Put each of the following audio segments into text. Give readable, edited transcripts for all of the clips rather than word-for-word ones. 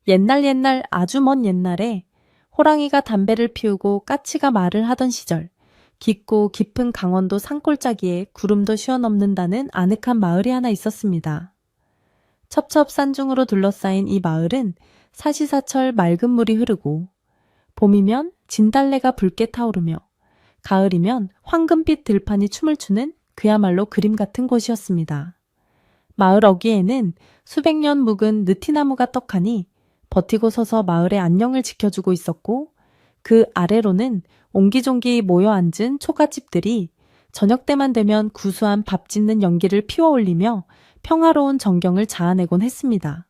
옛날 아주 먼 옛날에 호랑이가 담배를 피우고 까치가 말을 하던 시절, 깊고 깊은 강원도 산골짜기에 구름도 쉬어넘는다는 아늑한 마을이 하나 있었습니다. 첩첩산중으로 둘러싸인 이 마을은 사시사철 맑은 물이 흐르고, 봄이면 진달래가 붉게 타오르며 가을이면 황금빛 들판이 춤을 추는 그야말로 그림 같은 곳이었습니다. 마을 어귀에는 수백 년 묵은 느티나무가 떡하니 버티고 서서 마을의 안녕을 지켜주고 있었고, 그 아래로는 옹기종기 모여 앉은 초가집들이 저녁 때만 되면 구수한 밥 짓는 연기를 피워올리며 평화로운 정경을 자아내곤 했습니다.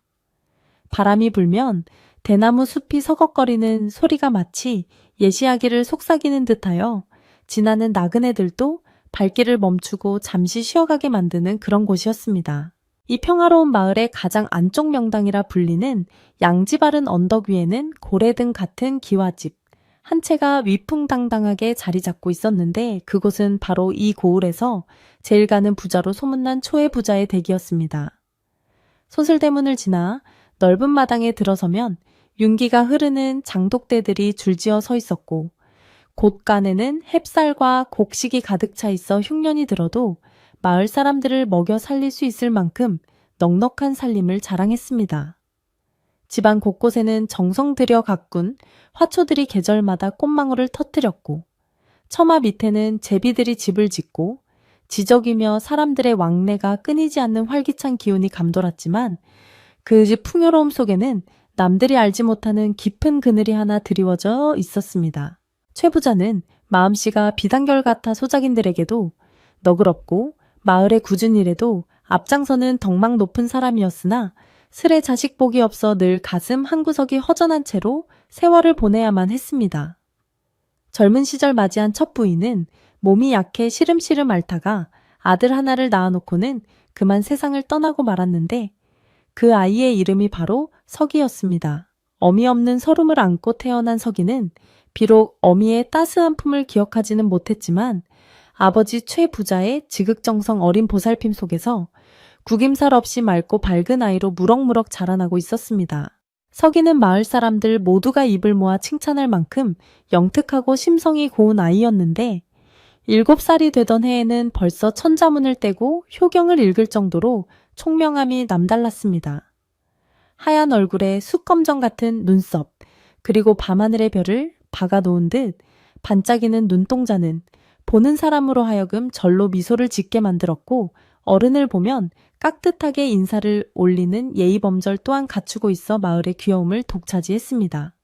바람이 불면 대나무 숲이 서걱거리는 소리가 마치 예시하기를 속삭이는 듯하여 지나는 나그네들도 발길을 멈추고 잠시 쉬어가게 만드는 그런 곳이었습니다. 이 평화로운 마을의 가장 안쪽 명당이라 불리는 양지 바른 언덕 위에는 고래등 같은 기와집 한 채가 위풍당당하게 자리 잡고 있었는데, 그곳은 바로 이 고을에서 제일 가는 부자로 소문난 초의 부자의 댁이었습니다. 소슬대문을 지나 넓은 마당에 들어서면 윤기가 흐르는 장독대들이 줄지어 서 있었고, 곳간에는 햅쌀과 곡식이 가득 차 있어 흉년이 들어도 마을 사람들을 먹여 살릴 수 있을 만큼 넉넉한 살림을 자랑했습니다. 집안 곳곳에는 정성 들여 가꾼 화초들이 계절마다 꽃망울을 터뜨렸고, 처마 밑에는 제비들이 집을 짓고 지저귀며 사람들의 왕래가 끊이지 않는 활기찬 기운이 감돌았지만, 그 집 풍요로움 속에는 남들이 알지 못하는 깊은 그늘이 하나 드리워져 있었습니다. 최 부자는 마음씨가 비단결 같아 소작인들에게도 너그럽고 마을의 굳은 일에도 앞장서는 덕망 높은 사람이었으나, 슬에 자식 복이 없어 늘 가슴 한구석이 허전한 채로 세월을 보내야만 했습니다. 젊은 시절 맞이한 첫 부인은 몸이 약해 시름시름 앓다가 아들 하나를 낳아놓고는 그만 세상을 떠나고 말았는데, 그 아이의 이름이 바로 석이였습니다. 어미 없는 서름을 안고 태어난 석이는 비록 어미의 따스한 품을 기억하지는 못했지만 아버지 최 부자의 지극정성 어린 보살핌 속에서 구김살 없이 맑고 밝은 아이로 무럭무럭 자라나고 있었습니다. 석이는 마을 사람들 모두가 입을 모아 칭찬할 만큼 영특하고 심성이 고운 아이였는데, 7살이 되던 해에는 벌써 천자문을 떼고 효경을 읽을 정도로 총명함이 남달랐습니다. 하얀 얼굴에 숯검정 같은 눈썹, 그리고 밤하늘의 별을 박아놓은 듯 반짝이는 눈동자는 보는 사람으로 하여금 절로 미소를 짓게 만들었고, 어른을 보면 깍듯하게 인사를 올리는 예의범절 또한 갖추고 있어 마을의 귀여움을 독차지했습니다.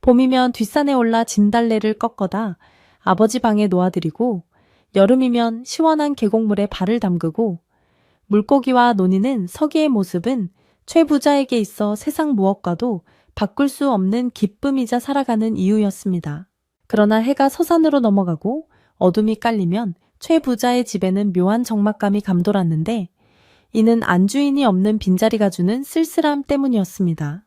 봄이면 뒷산에 올라 진달래를 꺾어다 아버지 방에 놓아드리고, 여름이면 시원한 계곡물에 발을 담그고, 물고기와 논이는 서기의 모습은 최 부자에게 있어 세상 무엇과도 바꿀 수 없는 기쁨이자 살아가는 이유였습니다. 그러나 해가 서산으로 넘어가고 어둠이 깔리면 최 부자의 집에는 묘한 적막감이 감돌았는데, 이는 안주인이 없는 빈자리가 주는 쓸쓸함 때문이었습니다.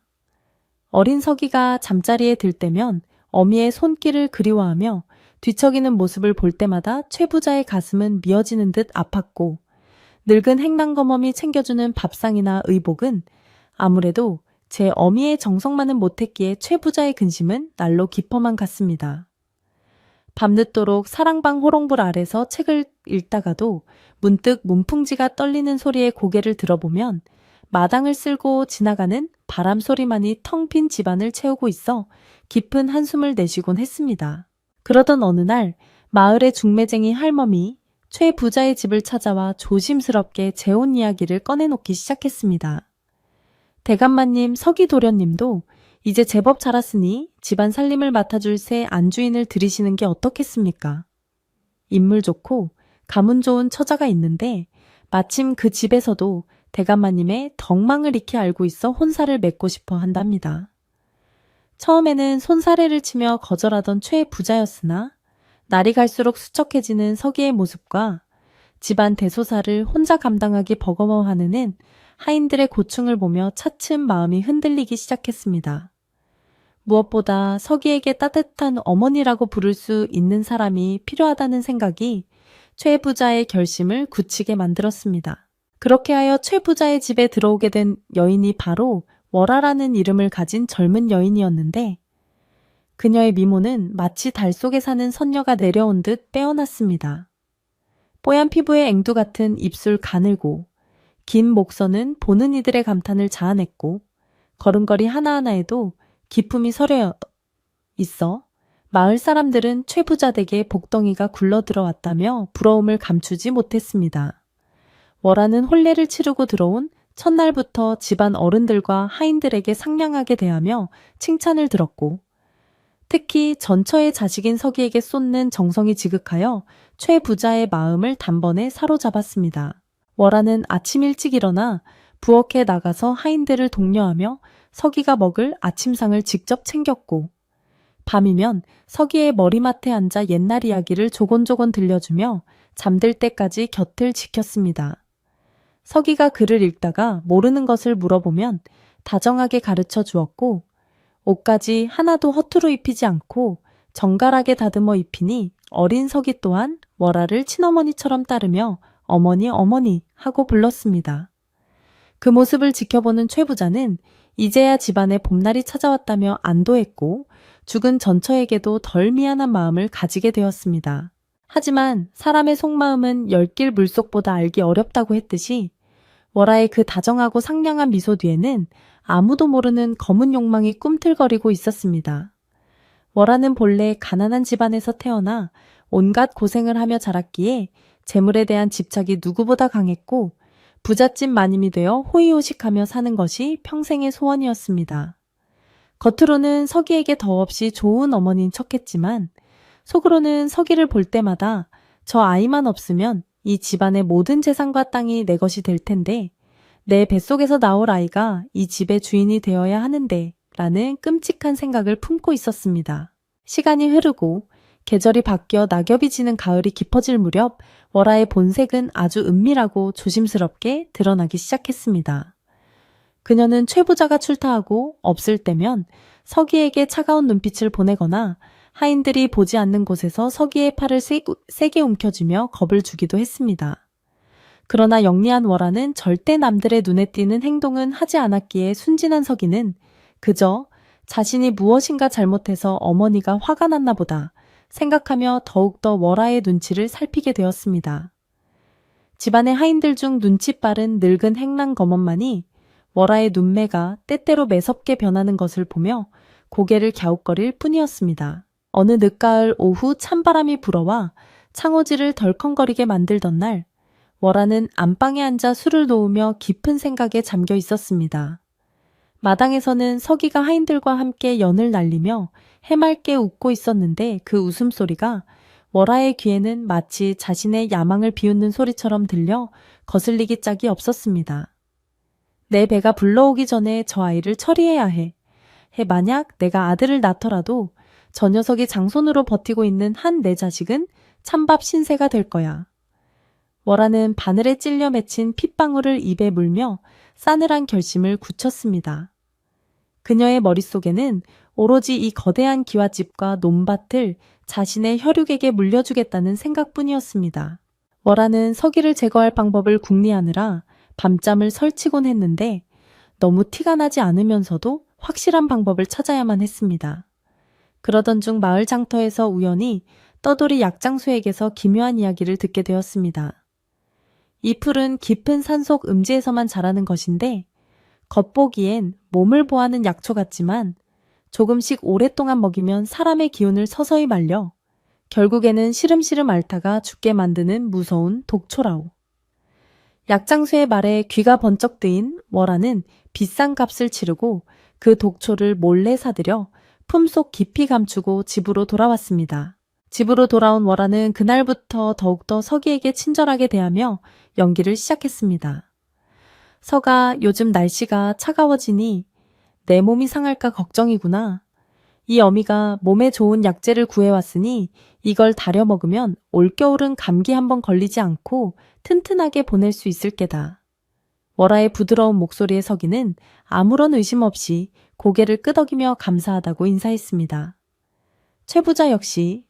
어린 서기가 잠자리에 들 때면 어미의 손길을 그리워하며 뒤척이는 모습을 볼 때마다 최 부자의 가슴은 미어지는 듯 아팠고, 늙은 행랑검엄이 챙겨주는 밥상이나 의복은 아무래도 제 어미의 정성만은 못했기에 최 부자의 근심은 날로 깊어만 갔습니다. 밤늦도록 사랑방 호롱불 아래서 책을 읽다가도 문득 문풍지가 떨리는 소리에 고개를 들어보면 마당을 쓸고 지나가는 바람 소리만이 텅 빈 집안을 채우고 있어 깊은 한숨을 내쉬곤 했습니다. 그러던 어느 날 마을의 중매쟁이 할멈이 최 부자의 집을 찾아와 조심스럽게 재혼 이야기를 꺼내놓기 시작했습니다. 대감마님, 서기도련님도 이제 제법 자랐으니 집안 살림을 맡아줄 새 안주인을 들이시는 게 어떻겠습니까? 인물 좋고 가문 좋은 처자가 있는데 마침 그 집에서도 대감마님의 덕망을 익히 알고 있어 혼사를 맺고 싶어 한답니다. 처음에는 손사래를 치며 거절하던 최 부자였으나 날이 갈수록 수척해지는 서기의 모습과 집안 대소사를 혼자 감당하기 버거워하는 하인들의 고충을 보며 차츰 마음이 흔들리기 시작했습니다. 무엇보다 서기에게 따뜻한 어머니라고 부를 수 있는 사람이 필요하다는 생각이 최 부자의 결심을 굳히게 만들었습니다. 그렇게 하여 최 부자의 집에 들어오게 된 여인이 바로 월아라는 이름을 가진 젊은 여인이었는데 그녀의 미모는 마치 달 속에 사는 선녀가 내려온 듯 빼어났습니다. 뽀얀 피부에 앵두 같은 입술 가늘고 긴 목선은 보는 이들의 감탄을 자아냈고 걸음걸이 하나하나에도 기품이 서려 있어 마을 사람들은 최 부자 댁에 복덩이가 굴러들어왔다며 부러움을 감추지 못했습니다. 월아는 혼례를 치르고 들어온 첫날부터 집안 어른들과 하인들에게 상냥하게 대하며 칭찬을 들었고 특히 전처의 자식인 서기에게 쏟는 정성이 지극하여 최 부자의 마음을 단번에 사로잡았습니다. 월아는 아침 일찍 일어나 부엌에 나가서 하인들을 독려하며 서기가 먹을 아침상을 직접 챙겼고 밤이면 서기의 머리맡에 앉아 옛날 이야기를 조곤조곤 들려주며 잠들 때까지 곁을 지켰습니다. 서기가 글을 읽다가 모르는 것을 물어보면 다정하게 가르쳐 주었고 옷까지 하나도 허투루 입히지 않고 정갈하게 다듬어 입히니 어린 서기 또한 월아를 친어머니처럼 따르며 어머니 어머니 하고 불렀습니다. 그 모습을 지켜보는 최 부자는 이제야 집안에 봄날이 찾아왔다며 안도했고 죽은 전처에게도 덜 미안한 마음을 가지게 되었습니다. 하지만 사람의 속마음은 열길 물속보다 알기 어렵다고 했듯이 월아의 그 다정하고 상냥한 미소 뒤에는 아무도 모르는 검은 욕망이 꿈틀거리고 있었습니다. 월아는 본래 가난한 집안에서 태어나 온갖 고생을 하며 자랐기에 재물에 대한 집착이 누구보다 강했고 부잣집 마님이 되어 호의호식하며 사는 것이 평생의 소원이었습니다. 겉으로는 서기에게 더없이 좋은 어머니인 척했지만 속으로는 서기를 볼 때마다 저 아이만 없으면 이 집안의 모든 재산과 땅이 내 것이 될 텐데 내 뱃속에서 나올 아이가 이 집의 주인이 되어야 하는데 라는 끔찍한 생각을 품고 있었습니다. 시간이 흐르고 계절이 바뀌어 낙엽이 지는 가을이 깊어질 무렵 월아의 본색은 아주 은밀하고 조심스럽게 드러나기 시작했습니다. 그녀는 최 부자가 출타하고 없을 때면 서기에게 차가운 눈빛을 보내거나 하인들이 보지 않는 곳에서 서기의 팔을 세게 움켜쥐며 겁을 주기도 했습니다. 그러나 영리한 월아는 절대 남들의 눈에 띄는 행동은 하지 않았기에 순진한 서기는 그저 자신이 무엇인가 잘못해서 어머니가 화가 났나 보다 생각하며 더욱더 월아의 눈치를 살피게 되었습니다. 집안의 하인들 중 눈치 빠른 늙은 행랑 검언만이 월아의 눈매가 때때로 매섭게 변하는 것을 보며 고개를 갸웃거릴 뿐이었습니다. 어느 늦가을 오후 찬바람이 불어와 창호지를 덜컹거리게 만들던 날 월아는 안방에 앉아 술을 놓으며 깊은 생각에 잠겨 있었습니다. 마당에서는 서기가 하인들과 함께 연을 날리며 해맑게 웃고 있었는데 그 웃음소리가 월아의 귀에는 마치 자신의 야망을 비웃는 소리처럼 들려 거슬리기 짝이 없었습니다. 내 배가 불러오기 전에 저 아이를 처리해야 해. 만약 내가 아들을 낳더라도 저 녀석이 장손으로 버티고 있는 한 내 자식은 찬밥 신세가 될 거야. 월아는 바늘에 찔려 맺힌 핏방울을 입에 물며 싸늘한 결심을 굳혔습니다. 그녀의 머릿속에는 오로지 이 거대한 기와집과 논밭을 자신의 혈육에게 물려주겠다는 생각뿐이었습니다. 월아는 서기를 제거할 방법을 궁리하느라 밤잠을 설치곤 했는데 너무 티가 나지 않으면서도 확실한 방법을 찾아야만 했습니다. 그러던 중 마을 장터에서 우연히 떠돌이 약장수에게서 기묘한 이야기를 듣게 되었습니다. 이 풀은 깊은 산속 음지에서만 자라는 것인데 겉보기엔 몸을 보하는 약초 같지만 조금씩 오랫동안 먹이면 사람의 기운을 서서히 말려 결국에는 시름시름 앓다가 죽게 만드는 무서운 독초라오. 약장수의 말에 귀가 번쩍 뜨인 월아는 비싼 값을 치르고 그 독초를 몰래 사들여 품속 깊이 감추고 집으로 돌아왔습니다. 집으로 돌아온 월아는 그날부터 더욱더 서기에게 친절하게 대하며 연기를 시작했습니다. 서가, 요즘 날씨가 차가워지니 내 몸이 상할까 걱정이구나. 이 어미가 몸에 좋은 약재를 구해왔으니 이걸 다려 먹으면 올겨울은 감기 한번 걸리지 않고 튼튼하게 보낼 수 있을 게다. 월아의 부드러운 목소리의 서기는 아무런 의심 없이 고개를 끄덕이며 감사하다고 인사했습니다. 최 부자 역시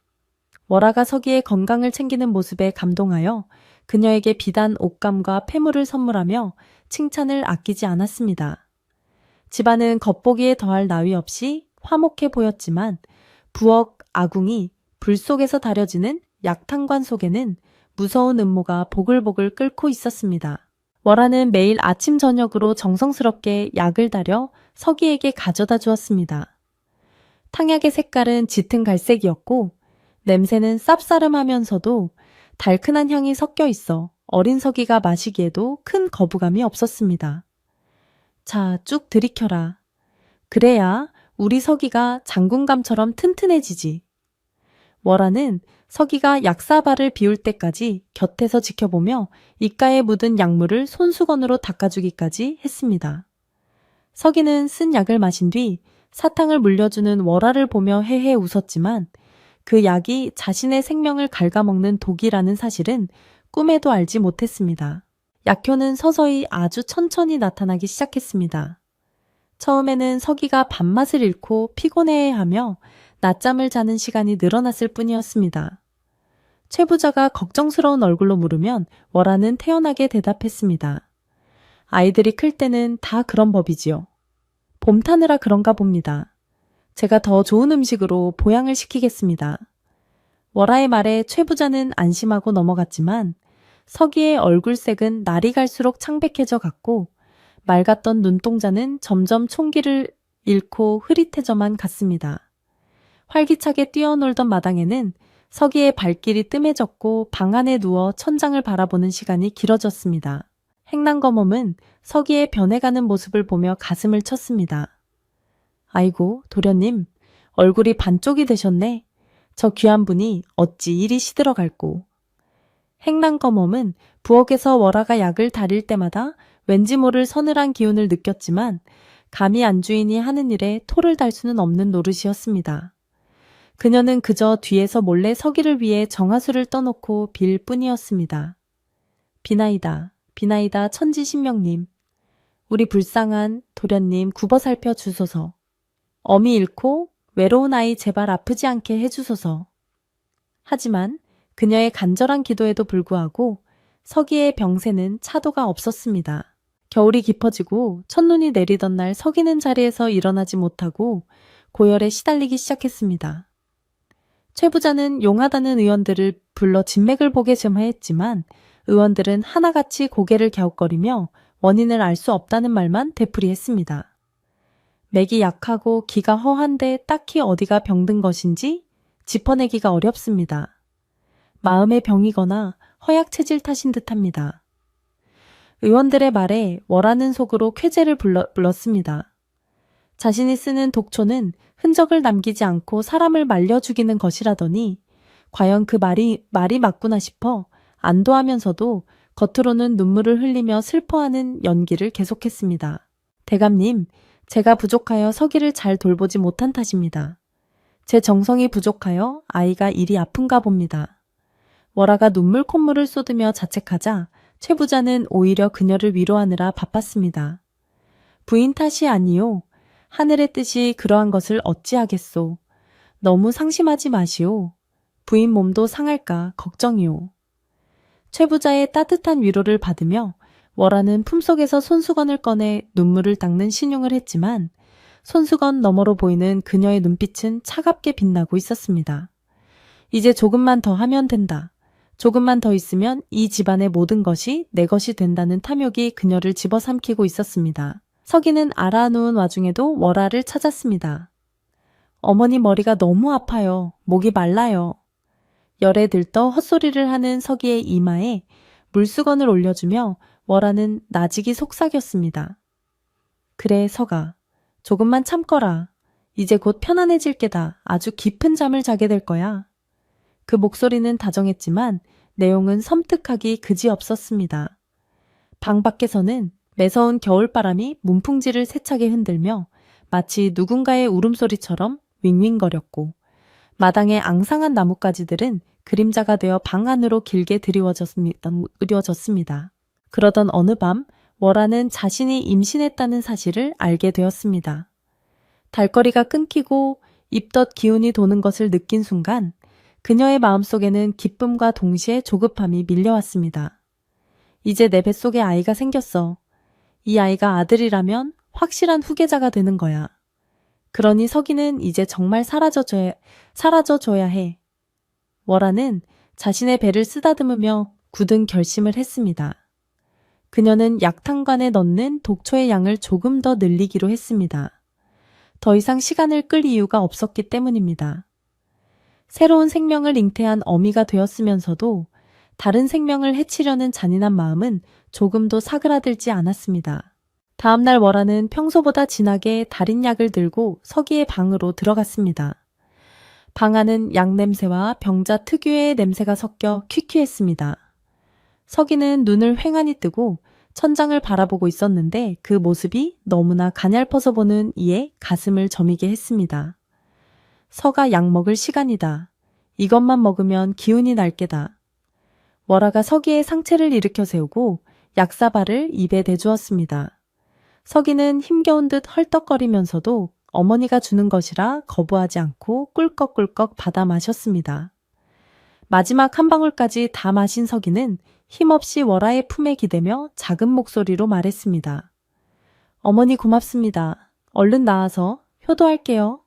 월아가 서기의 건강을 챙기는 모습에 감동하여 그녀에게 비단 옷감과 폐물을 선물하며 칭찬을 아끼지 않았습니다. 집안은 겉보기에 더할 나위 없이 화목해 보였지만 부엌 아궁이 불 속에서 다려지는 약탕관 속에는 무서운 음모가 보글보글 끓고 있었습니다. 월화는 매일 아침 저녁으로 정성스럽게 약을 다려 서기에게 가져다 주었습니다. 탕약의 색깔은 짙은 갈색이었고 냄새는 쌉싸름하면서도 달큰한 향이 섞여 있어 어린 서기가 마시기에도 큰 거부감이 없었습니다. 자, 쭉 들이켜라. 그래야 우리 서기가 장군감처럼 튼튼해지지. 월화는 서기가 약사발을 비울 때까지 곁에서 지켜보며 입가에 묻은 약물을 손수건으로 닦아주기까지 했습니다. 서기는 쓴 약을 마신 뒤 사탕을 물려주는 월화를 보며 헤헤 웃었지만 그 약이 자신의 생명을 갉아먹는 독이라는 사실은 꿈에도 알지 못했습니다. 약효는 서서히 아주 천천히 나타나기 시작했습니다. 처음에는 서기가 밥맛을 잃고 피곤해하며 낮잠을 자는 시간이 늘어났을 뿐이었습니다. 최 부자가 걱정스러운 얼굴로 물으면 월화는 태연하게 대답했습니다. 아이들이 클 때는 다 그런 법이지요. 봄 타느라 그런가 봅니다. 제가 더 좋은 음식으로 보양을 시키겠습니다. 월화의 말에 최 부자는 안심하고 넘어갔지만 서기의 얼굴색은 날이 갈수록 창백해져 갔고 맑았던 눈동자는 점점 총기를 잃고 흐릿해져만 갔습니다. 활기차게 뛰어놀던 마당에는 서기의 발길이 뜸해졌고 방 안에 누워 천장을 바라보는 시간이 길어졌습니다. 행랑검엄은 서기의 변해가는 모습을 보며 가슴을 쳤습니다. 아이고, 도련님, 얼굴이 반쪽이 되셨네. 저 귀한 분이 어찌 이리 시들어갈꼬. 행랑검엄은 부엌에서 월화가 약을 다릴 때마다 왠지 모를 서늘한 기운을 느꼈지만 감히 안주인이 하는 일에 토를 달 수는 없는 노릇이었습니다. 그녀는 그저 뒤에서 몰래 서기를 위해 정화수를 떠놓고 빌 뿐이었습니다. 비나이다, 비나이다 천지신명님. 우리 불쌍한 도련님 굽어 살펴 주소서. 어미 잃고 외로운 아이 제발 아프지 않게 해주소서. 하지만 그녀의 간절한 기도에도 불구하고 서기의 병세는 차도가 없었습니다. 겨울이 깊어지고 첫눈이 내리던 날 서기는 자리에서 일어나지 못하고 고열에 시달리기 시작했습니다. 최 부자는 용하다는 의원들을 불러 진맥을 보게 좀 했지만 의원들은 하나같이 고개를 갸웃거리며 원인을 알 수 없다는 말만 되풀이했습니다. 맥이 약하고 기가 허한데 딱히 어디가 병든 것인지 짚어내기가 어렵습니다. 마음의 병이거나 허약 체질 탓인 듯합니다. 의원들의 말에 월화는 속으로 쾌재를 불렀습니다. 자신이 쓰는 독초는 흔적을 남기지 않고 사람을 말려 죽이는 것이라더니 과연 그 말이 맞구나 싶어 안도하면서도 겉으로는 눈물을 흘리며 슬퍼하는 연기를 계속했습니다. 대감님, 제가 부족하여 서기를 잘 돌보지 못한 탓입니다. 제 정성이 부족하여 아이가 이리 아픈가 봅니다. 월화가 눈물 콧물을 쏟으며 자책하자 최 부자는 오히려 그녀를 위로하느라 바빴습니다. 부인 탓이 아니요. 하늘의 뜻이 그러한 것을 어찌하겠소. 너무 상심하지 마시오. 부인 몸도 상할까 걱정이오. 최 부자의 따뜻한 위로를 받으며 월화는 품속에서 손수건을 꺼내 눈물을 닦는 신용을 했지만 손수건 너머로 보이는 그녀의 눈빛은 차갑게 빛나고 있었습니다. 이제 조금만 더 하면 된다. 조금만 더 있으면 이 집안의 모든 것이 내 것이 된다는 탐욕이 그녀를 집어삼키고 있었습니다. 서기는 알아누운 와중에도 월화를 찾았습니다. 어머니 머리가 너무 아파요. 목이 말라요. 열에 들떠 헛소리를 하는 서기의 이마에 물수건을 올려주며 월화는 나직이 속삭였습니다. 그래, 서가. 조금만 참거라. 이제 곧 편안해질 게다. 아주 깊은 잠을 자게 될 거야. 그 목소리는 다정했지만 내용은 섬뜩하기 그지없었습니다. 방 밖에서는 매서운 겨울바람이 문풍지를 세차게 흔들며 마치 누군가의 울음소리처럼 윙윙거렸고 마당의 앙상한 나뭇가지들은 그림자가 되어 방 안으로 길게 드리워졌습니다. 그러던 어느 밤 월화는 자신이 임신했다는 사실을 알게 되었습니다. 달거리가 끊기고 입덧 기운이 도는 것을 느낀 순간 그녀의 마음속에는 기쁨과 동시에 조급함이 밀려왔습니다. 이제 내 뱃속에 아이가 생겼어. 이 아이가 아들이라면 확실한 후계자가 되는 거야. 그러니 서기는 이제 정말 사라져줘야 해. 월화는 자신의 배를 쓰다듬으며 굳은 결심을 했습니다. 그녀는 약탕관에 넣는 독초의 양을 조금 더 늘리기로 했습니다. 더 이상 시간을 끌 이유가 없었기 때문입니다. 새로운 생명을 잉태한 어미가 되었으면서도 다른 생명을 해치려는 잔인한 마음은 조금도 사그라들지 않았습니다. 다음날 월화는 평소보다 진하게 달인 약을 들고 서기의 방으로 들어갔습니다. 방 안은 약 냄새와 병자 특유의 냄새가 섞여 퀴퀴했습니다. 서기는 눈을 휑하니 뜨고 천장을 바라보고 있었는데 그 모습이 너무나 가냘퍼서 보는 이에 가슴을 저미게 했습니다. 서가 약 먹을 시간이다. 이것만 먹으면 기운이 날 게다. 월화가 서기의 상체를 일으켜 세우고 약사발을 입에 대주었습니다. 서기는 힘겨운 듯 헐떡거리면서도 어머니가 주는 것이라 거부하지 않고 꿀꺽꿀꺽 받아 마셨습니다. 마지막 한 방울까지 다 마신 서기는 힘없이 월화의 품에 기대며 작은 목소리로 말했습니다. 어머니 고맙습니다. 얼른 나와서 효도할게요.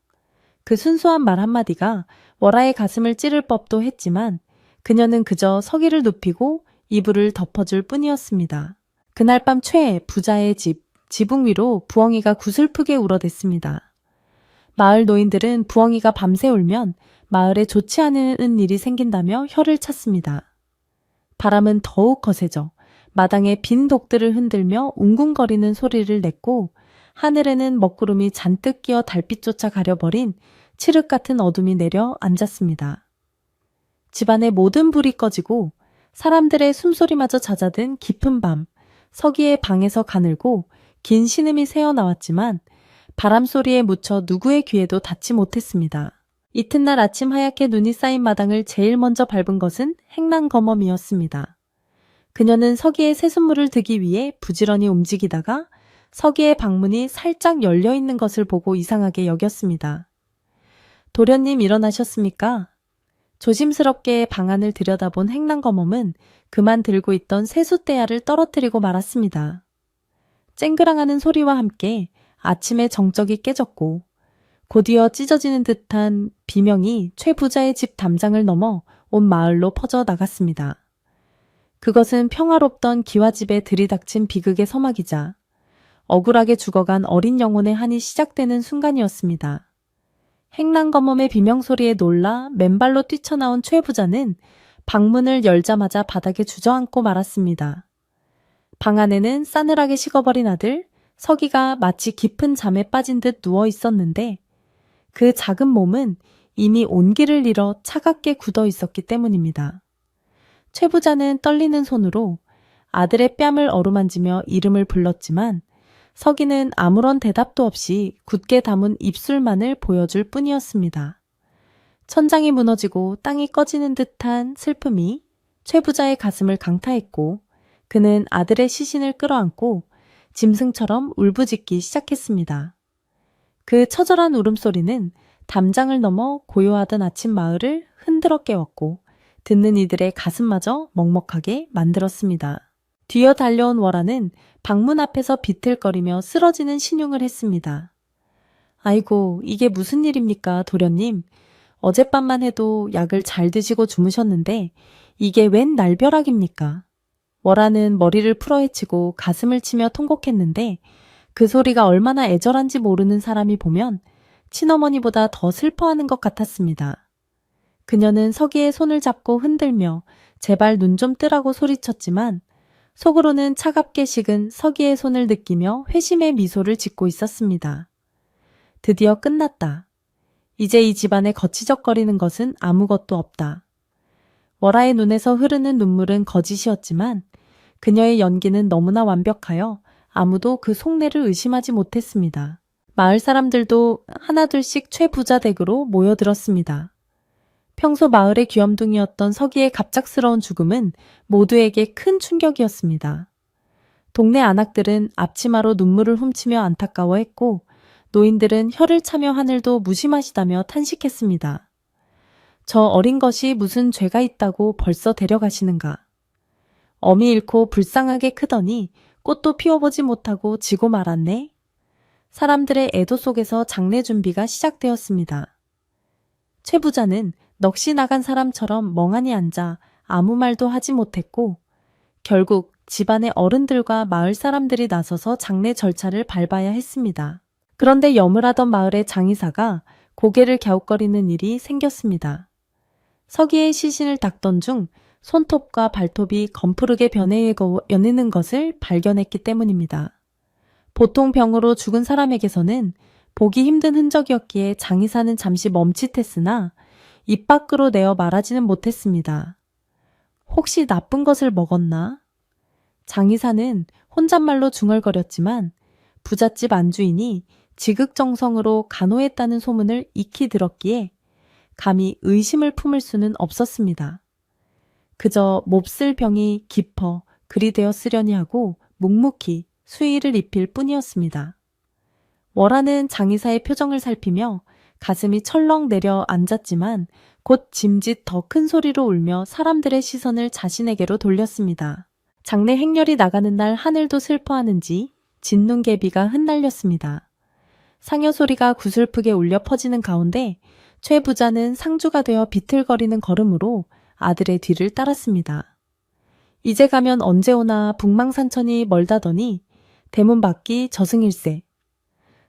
그 순수한 말 한마디가 월화의 가슴을 찌를 법도 했지만 그녀는 그저 서기를 눕히고 이불을 덮어줄 뿐이었습니다. 그날 밤 최 부자의 지붕 위로 부엉이가 구슬프게 울어댔습니다. 마을 노인들은 부엉이가 밤새 울면 마을에 좋지 않은 일이 생긴다며 혀를 찼습니다. 바람은 더욱 거세져 마당에 빈 독들을 흔들며 웅궁거리는 소리를 냈고 하늘에는 먹구름이 잔뜩 끼어 달빛조차 가려버린 칠흑 같은 어둠이 내려 앉았습니다. 집안의 모든 불이 꺼지고 사람들의 숨소리마저 잦아든 깊은 밤, 서기의 방에서 가늘고 긴 신음이 새어나왔지만 바람소리에 묻혀 누구의 귀에도 닿지 못했습니다. 이튿날 아침 하얗게 눈이 쌓인 마당을 제일 먼저 밟은 것은 행랑검엄이었습니다. 그녀는 서기의 새순물을 드기 위해 부지런히 움직이다가 서기의 방문이 살짝 열려있는 것을 보고 이상하게 여겼습니다. 도련님 일어나셨습니까? 조심스럽게 방 안을 들여다본 행랑검엄은 그만 들고 있던 세숫대야를 떨어뜨리고 말았습니다. 쨍그랑하는 소리와 함께 아침의 정적이 깨졌고 곧이어 찢어지는 듯한 비명이 최 부자의 집 담장을 넘어 온 마을로 퍼져 나갔습니다. 그것은 평화롭던 기와집에 들이닥친 비극의 서막이자 억울하게 죽어간 어린 영혼의 한이 시작되는 순간이었습니다. 행랑검엄의 비명소리에 놀라 맨발로 뛰쳐나온 최 부자는 방문을 열자마자 바닥에 주저앉고 말았습니다. 방 안에는 싸늘하게 식어버린 아들 서기가 마치 깊은 잠에 빠진 듯 누워 있었는데 그 작은 몸은 이미 온기를 잃어 차갑게 굳어 있었기 때문입니다. 최 부자는 떨리는 손으로 아들의 뺨을 어루만지며 이름을 불렀지만 서기는 아무런 대답도 없이 굳게 담은 입술만을 보여줄 뿐이었습니다. 천장이 무너지고 땅이 꺼지는 듯한 슬픔이 최 부자의 가슴을 강타했고 그는 아들의 시신을 끌어안고 짐승처럼 울부짖기 시작했습니다. 그 처절한 울음소리는 담장을 넘어 고요하던 아침 마을을 흔들어 깨웠고 듣는 이들의 가슴마저 먹먹하게 만들었습니다. 뒤어 달려온 월화는 방문 앞에서 비틀거리며 쓰러지는 신용을 했습니다. 아이고, 이게 무슨 일입니까, 도련님? 어젯밤만 해도 약을 잘 드시고 주무셨는데 이게 웬 날벼락입니까? 월화는 머리를 풀어헤치고 가슴을 치며 통곡했는데 그 소리가 얼마나 애절한지 모르는 사람이 보면 친어머니보다 더 슬퍼하는 것 같았습니다. 그녀는 서기의 손을 잡고 흔들며 제발 눈 좀 뜨라고 소리쳤지만 속으로는 차갑게 식은 서기의 손을 느끼며 회심의 미소를 짓고 있었습니다. 드디어 끝났다. 이제 이 집안에 거치적거리는 것은 아무것도 없다. 월화의 눈에서 흐르는 눈물은 거짓이었지만 그녀의 연기는 너무나 완벽하여 아무도 그 속내를 의심하지 못했습니다. 마을 사람들도 하나둘씩 최 부자 댁으로 모여들었습니다. 평소 마을의 귀염둥이였던 서기의 갑작스러운 죽음은 모두에게 큰 충격이었습니다. 동네 안악들은 앞치마로 눈물을 훔치며 안타까워했고 노인들은 혀를 차며 하늘도 무심하시다며 탄식했습니다. 저 어린 것이 무슨 죄가 있다고 벌써 데려가시는가. 어미 잃고 불쌍하게 크더니 꽃도 피워보지 못하고 지고 말았네. 사람들의 애도 속에서 장례 준비가 시작되었습니다. 최 부자는 넋이 나간 사람처럼 멍하니 앉아 아무 말도 하지 못했고 결국 집안의 어른들과 마을 사람들이 나서서 장례 절차를 밟아야 했습니다. 그런데 여물하던 마을의 장의사가 고개를 갸웃거리는 일이 생겼습니다. 서기의 시신을 닦던 중 손톱과 발톱이 검푸르게 변해가는 것을 발견했기 때문입니다. 보통 병으로 죽은 사람에게서는 보기 힘든 흔적이었기에 장의사는 잠시 멈칫했으나 입 밖으로 내어 말하지는 못했습니다. 혹시 나쁜 것을 먹었나? 장의사는 혼잣말로 중얼거렸지만 부잣집 안주인이 지극정성으로 간호했다는 소문을 익히 들었기에 감히 의심을 품을 수는 없었습니다. 그저 몹쓸 병이 깊어 그리 되었으려니 하고 묵묵히 수의를 입힐 뿐이었습니다. 월하는 장의사의 표정을 살피며 가슴이 철렁 내려 앉았지만 곧 짐짓 더 큰 소리로 울며 사람들의 시선을 자신에게로 돌렸습니다. 장례 행렬이 나가는 날 하늘도 슬퍼하는지 진눈개비가 흩날렸습니다. 상여 소리가 구슬프게 울려 퍼지는 가운데 최 부자는 상주가 되어 비틀거리는 걸음으로 아들의 뒤를 따랐습니다. 이제 가면 언제 오나 북망산천이 멀다더니 대문 밖이 저승일세.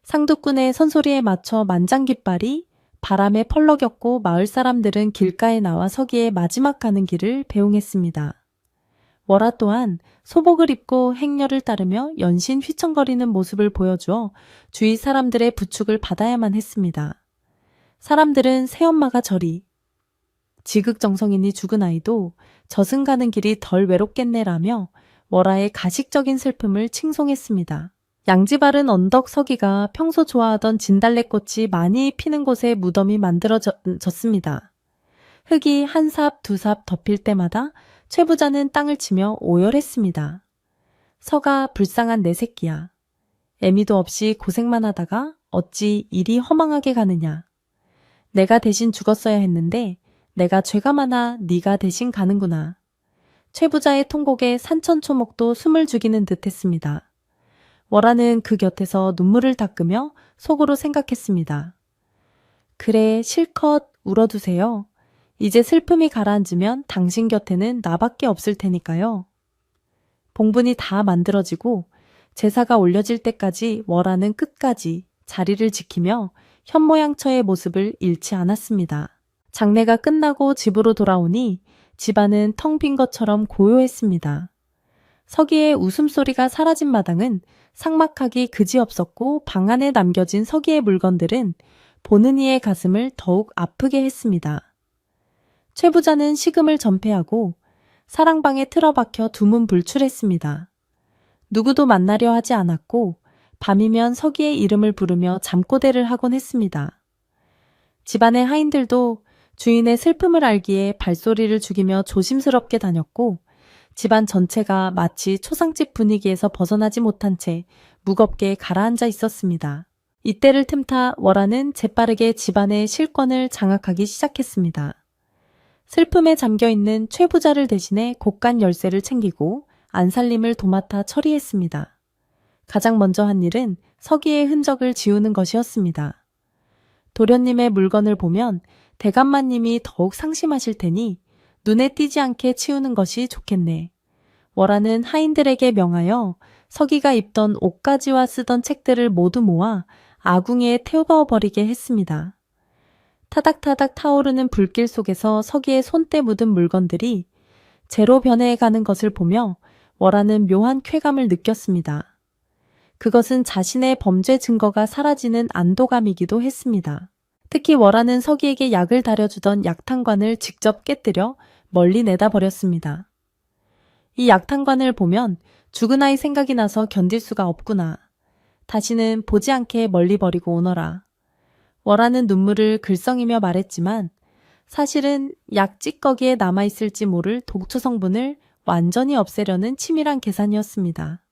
상두꾼의 선소리에 맞춰 만장깃발이 바람에 펄럭였고 마을 사람들은 길가에 나와 서기의 마지막 가는 길을 배웅했습니다. 월하 또한 소복을 입고 행렬을 따르며 연신 휘청거리는 모습을 보여주어 주위 사람들의 부축을 받아야만 했습니다. 사람들은 새엄마가 저리 지극정성이니 죽은 아이도 저승 가는 길이 덜 외롭겠네라며 월하의 가식적인 슬픔을 칭송했습니다. 양지바른 언덕 서기가 평소 좋아하던 진달래꽃이 많이 피는 곳에 무덤이 만들어졌습니다. 흙이 한 삽 두 삽 덮일 때마다 최 부자는 땅을 치며 오열했습니다. 서가 불쌍한 내 새끼야. 애미도 없이 고생만 하다가 어찌 일이 허망하게 가느냐. 내가 대신 죽었어야 했는데 내가 죄가 많아 네가 대신 가는구나. 최 부자의 통곡에 산천초목도 숨을 죽이는 듯 했습니다. 월하는 그 곁에서 눈물을 닦으며 속으로 생각했습니다. 그래, 실컷 울어두세요. 이제 슬픔이 가라앉으면 당신 곁에는 나밖에 없을 테니까요. 봉분이 다 만들어지고 제사가 올려질 때까지 월하는 끝까지 자리를 지키며 현모양처의 모습을 잃지 않았습니다. 장례가 끝나고 집으로 돌아오니 집안은 텅 빈 것처럼 고요했습니다. 서기의 웃음소리가 사라진 마당은 삭막하기 그지없었고 방 안에 남겨진 서기의 물건들은 보는 이의 가슴을 더욱 아프게 했습니다. 최 부자는 식음을 전폐하고 사랑방에 틀어박혀 두문불출했습니다. 누구도 만나려 하지 않았고 밤이면 서기의 이름을 부르며 잠꼬대를 하곤 했습니다. 집안의 하인들도 주인의 슬픔을 알기에 발소리를 죽이며 조심스럽게 다녔고 집안 전체가 마치 초상집 분위기에서 벗어나지 못한 채 무겁게 가라앉아 있었습니다. 이때를 틈타 월하는 재빠르게 집안의 실권을 장악하기 시작했습니다. 슬픔에 잠겨있는 최 부자를 대신해 곳간 열쇠를 챙기고 안살림을 도맡아 처리했습니다. 가장 먼저 한 일은 서기의 흔적을 지우는 것이었습니다. 도련님의 물건을 보면 대감마님이 더욱 상심하실 테니 눈에 띄지 않게 치우는 것이 좋겠네. 월하는 하인들에게 명하여 서기가 입던 옷가지와 쓰던 책들을 모두 모아 아궁이에 태워버리게 했습니다. 타닥타닥 타오르는 불길 속에서 서기의 손때 묻은 물건들이 재로 변해가는 것을 보며 월하는 묘한 쾌감을 느꼈습니다. 그것은 자신의 범죄 증거가 사라지는 안도감이기도 했습니다. 특히 월하는 서기에게 약을 다려주던 약탕관을 직접 깨뜨려 멀리 내다버렸습니다. 이 약탕관을 보면 죽은 아이 생각이 나서 견딜 수가 없구나. 다시는 보지 않게 멀리 버리고 오너라. 월하는 눈물을 글썽이며 말했지만 사실은 약 찌꺼기에 남아있을지 모를 독초 성분을 완전히 없애려는 치밀한 계산이었습니다.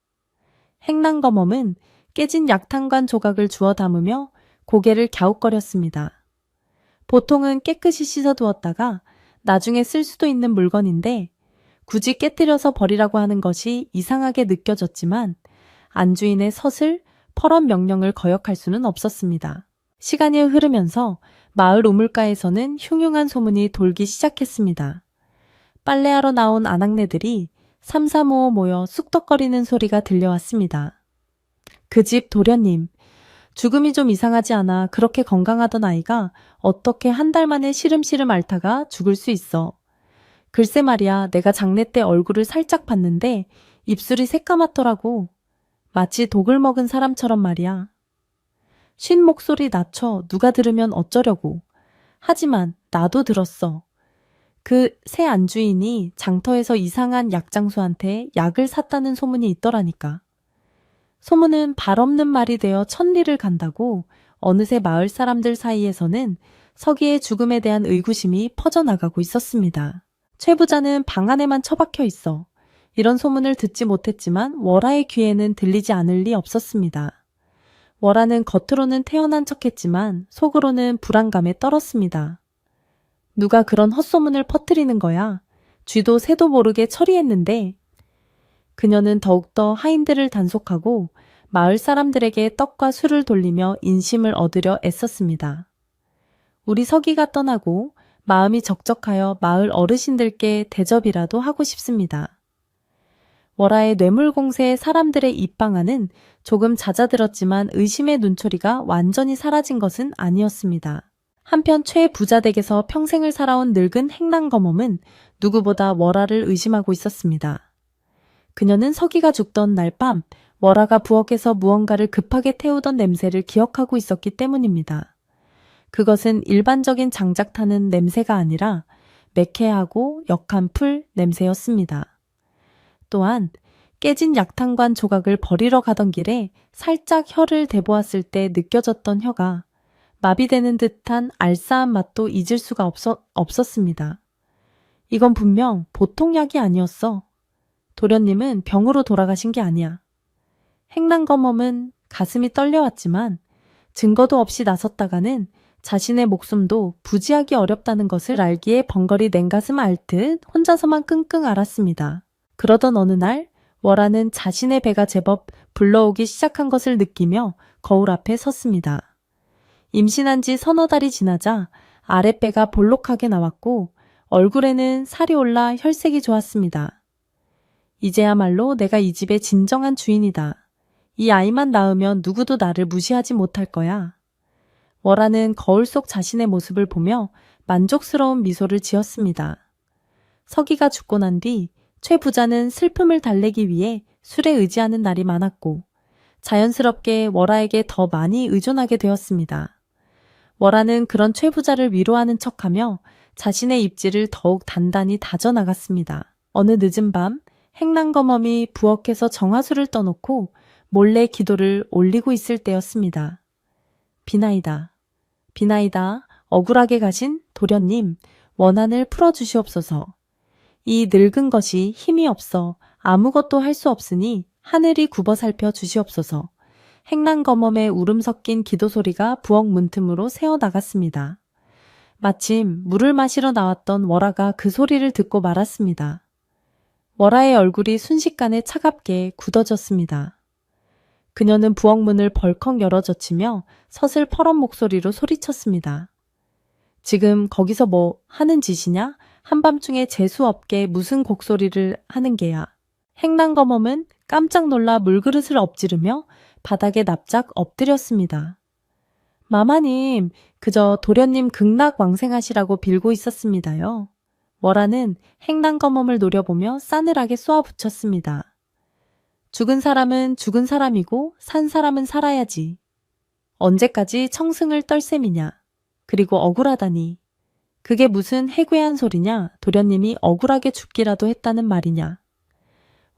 행랑검엄은 깨진 약탕관 조각을 주워 담으며 고개를 갸웃거렸습니다. 보통은 깨끗이 씻어두었다가 나중에 쓸 수도 있는 물건인데 굳이 깨뜨려서 버리라고 하는 것이 이상하게 느껴졌지만 안주인의 서슬 퍼런 명령을 거역할 수는 없었습니다. 시간이 흐르면서 마을 우물가에서는 흉흉한 소문이 돌기 시작했습니다. 빨래하러 나온 아낙네들이 삼삼오오 모여 쑥덕거리는 소리가 들려왔습니다. 그 집 도련님, 죽음이 좀 이상하지 않아. 그렇게 건강하던 아이가 어떻게 한 달 만에 시름시름 앓다가 죽을 수 있어. 글쎄 말이야, 내가 장례 때 얼굴을 살짝 봤는데 입술이 새까맣더라고. 마치 독을 먹은 사람처럼 말이야. 쉰 목소리 낮춰. 누가 들으면 어쩌려고. 하지만 나도 들었어. 그 새 안주인이 장터에서 이상한 약장수한테 약을 샀다는 소문이 있더라니까. 소문은 발 없는 말이 되어 천리를 간다고. 어느새 마을 사람들 사이에서는 서기의 죽음에 대한 의구심이 퍼져나가고 있었습니다. 최 부자는 방 안에만 처박혀 있어. 이런 소문을 듣지 못했지만 월하의 귀에는 들리지 않을 리 없었습니다. 월하는 겉으로는 태연한 척했지만 속으로는 불안감에 떨었습니다. 누가 그런 헛소문을 퍼뜨리는 거야? 쥐도 새도 모르게 처리했는데. 그녀는 더욱더 하인들을 단속하고 마을 사람들에게 떡과 술을 돌리며 인심을 얻으려 애썼습니다. 우리 서기가 떠나고 마음이 적적하여 마을 어르신들께 대접이라도 하고 싶습니다. 월하의 뇌물공세에 사람들의 입방아는 조금 잦아들었지만 의심의 눈초리가 완전히 사라진 것은 아니었습니다. 한편 최 부자 댁에서 평생을 살아온 늙은 행랑검엄은 누구보다 월하를 의심하고 있었습니다. 그녀는 서기가 죽던 날 밤 월하가 부엌에서 무언가를 급하게 태우던 냄새를 기억하고 있었기 때문입니다. 그것은 일반적인 장작 타는 냄새가 아니라 매캐하고 역한 풀 냄새였습니다. 또한 깨진 약탕관 조각을 버리러 가던 길에 살짝 혀를 대보았을 때 느껴졌던 혀가 마비되는 듯한 알싸한 맛도 잊을 수가 없었습니다. 이건 분명 보통 약이 아니었어. 도련님은 병으로 돌아가신 게 아니야. 행랑검엄은 가슴이 떨려왔지만 증거도 없이 나섰다가는 자신의 목숨도 부지하기 어렵다는 것을 알기에 벙거리 냉가슴 앓듯 혼자서만 끙끙 앓았습니다. 그러던 어느 날 월하는 자신의 배가 제법 불러오기 시작한 것을 느끼며 거울 앞에 섰습니다. 임신한 지 서너 달이 지나자 아랫배가 볼록하게 나왔고 얼굴에는 살이 올라 혈색이 좋았습니다. 이제야말로 내가 이 집의 진정한 주인이다. 이 아이만 낳으면 누구도 나를 무시하지 못할 거야. 월하는 거울 속 자신의 모습을 보며 만족스러운 미소를 지었습니다. 서기가 죽고 난 뒤 최 부자는 슬픔을 달래기 위해 술에 의지하는 날이 많았고 자연스럽게 월하에게 더 많이 의존하게 되었습니다. 월하는 그런 최 부자를 위로하는 척하며 자신의 입지를 더욱 단단히 다져나갔습니다. 어느 늦은 밤 행랑검엄이 부엌에서 정화수를 떠놓고 몰래 기도를 올리고 있을 때였습니다. 비나이다. 비나이다. 억울하게 가신 도련님, 원한을 풀어주시옵소서. 이 늙은 것이 힘이 없어 아무것도 할 수 없으니 하늘이 굽어 살펴 주시옵소서. 행랑검엄의 울음 섞인 기도 소리가 부엌 문틈으로 새어나갔습니다. 마침 물을 마시러 나왔던 월하가 그 소리를 듣고 말았습니다. 월하의 얼굴이 순식간에 차갑게 굳어졌습니다. 그녀는 부엌 문을 벌컥 열어젖히며 서슬 퍼런 목소리로 소리쳤습니다. 지금 거기서 뭐 하는 짓이냐? 한밤중에 재수 없게 무슨 곡소리를 하는 게야. 행랑검엄은 깜짝 놀라 물그릇을 엎지르며 바닥에 납작 엎드렸습니다. 마마님, 그저 도련님 극락왕생하시라고 빌고 있었습니다요. 월하는 행랑검엄을 노려보며 싸늘하게 쏘아붙였습니다. 죽은 사람은 죽은 사람이고 산 사람은 살아야지. 언제까지 청승을 떨 셈이냐. 그리고 억울하다니. 그게 무슨 해괴한 소리냐. 도련님이 억울하게 죽기라도 했다는 말이냐.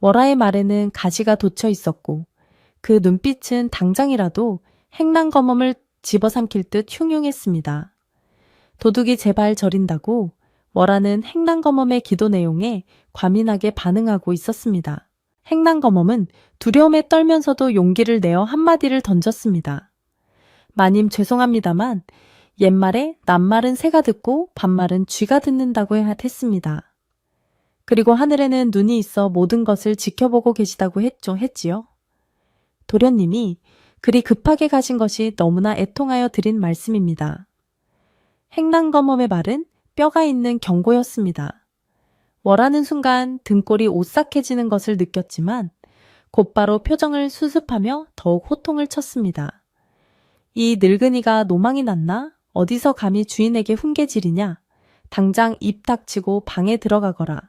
월하의 말에는 가시가 돋쳐 있었고 그 눈빛은 당장이라도 행랑검엄을 집어삼킬 듯 흉흉했습니다. 도둑이 제발 저린다고 월하는 행랑검엄의 기도 내용에 과민하게 반응하고 있었습니다. 행랑검엄은 두려움에 떨면서도 용기를 내어 한마디를 던졌습니다. 마님 죄송합니다만 옛말에 낱말은 새가 듣고 반말은 쥐가 듣는다고 했습니다. 그리고 하늘에는 눈이 있어 모든 것을 지켜보고 계시다고 했지요. 도련님이 그리 급하게 가신 것이 너무나 애통하여 드린 말씀입니다. 행랑검엄의 말은 뼈가 있는 경고였습니다. 월하는 순간 등골이 오싹해지는 것을 느꼈지만 곧바로 표정을 수습하며 더욱 호통을 쳤습니다. 이 늙은이가 노망이 났나? 어디서 감히 주인에게 훈계질이냐? 당장 입 닥치고 방에 들어가거라.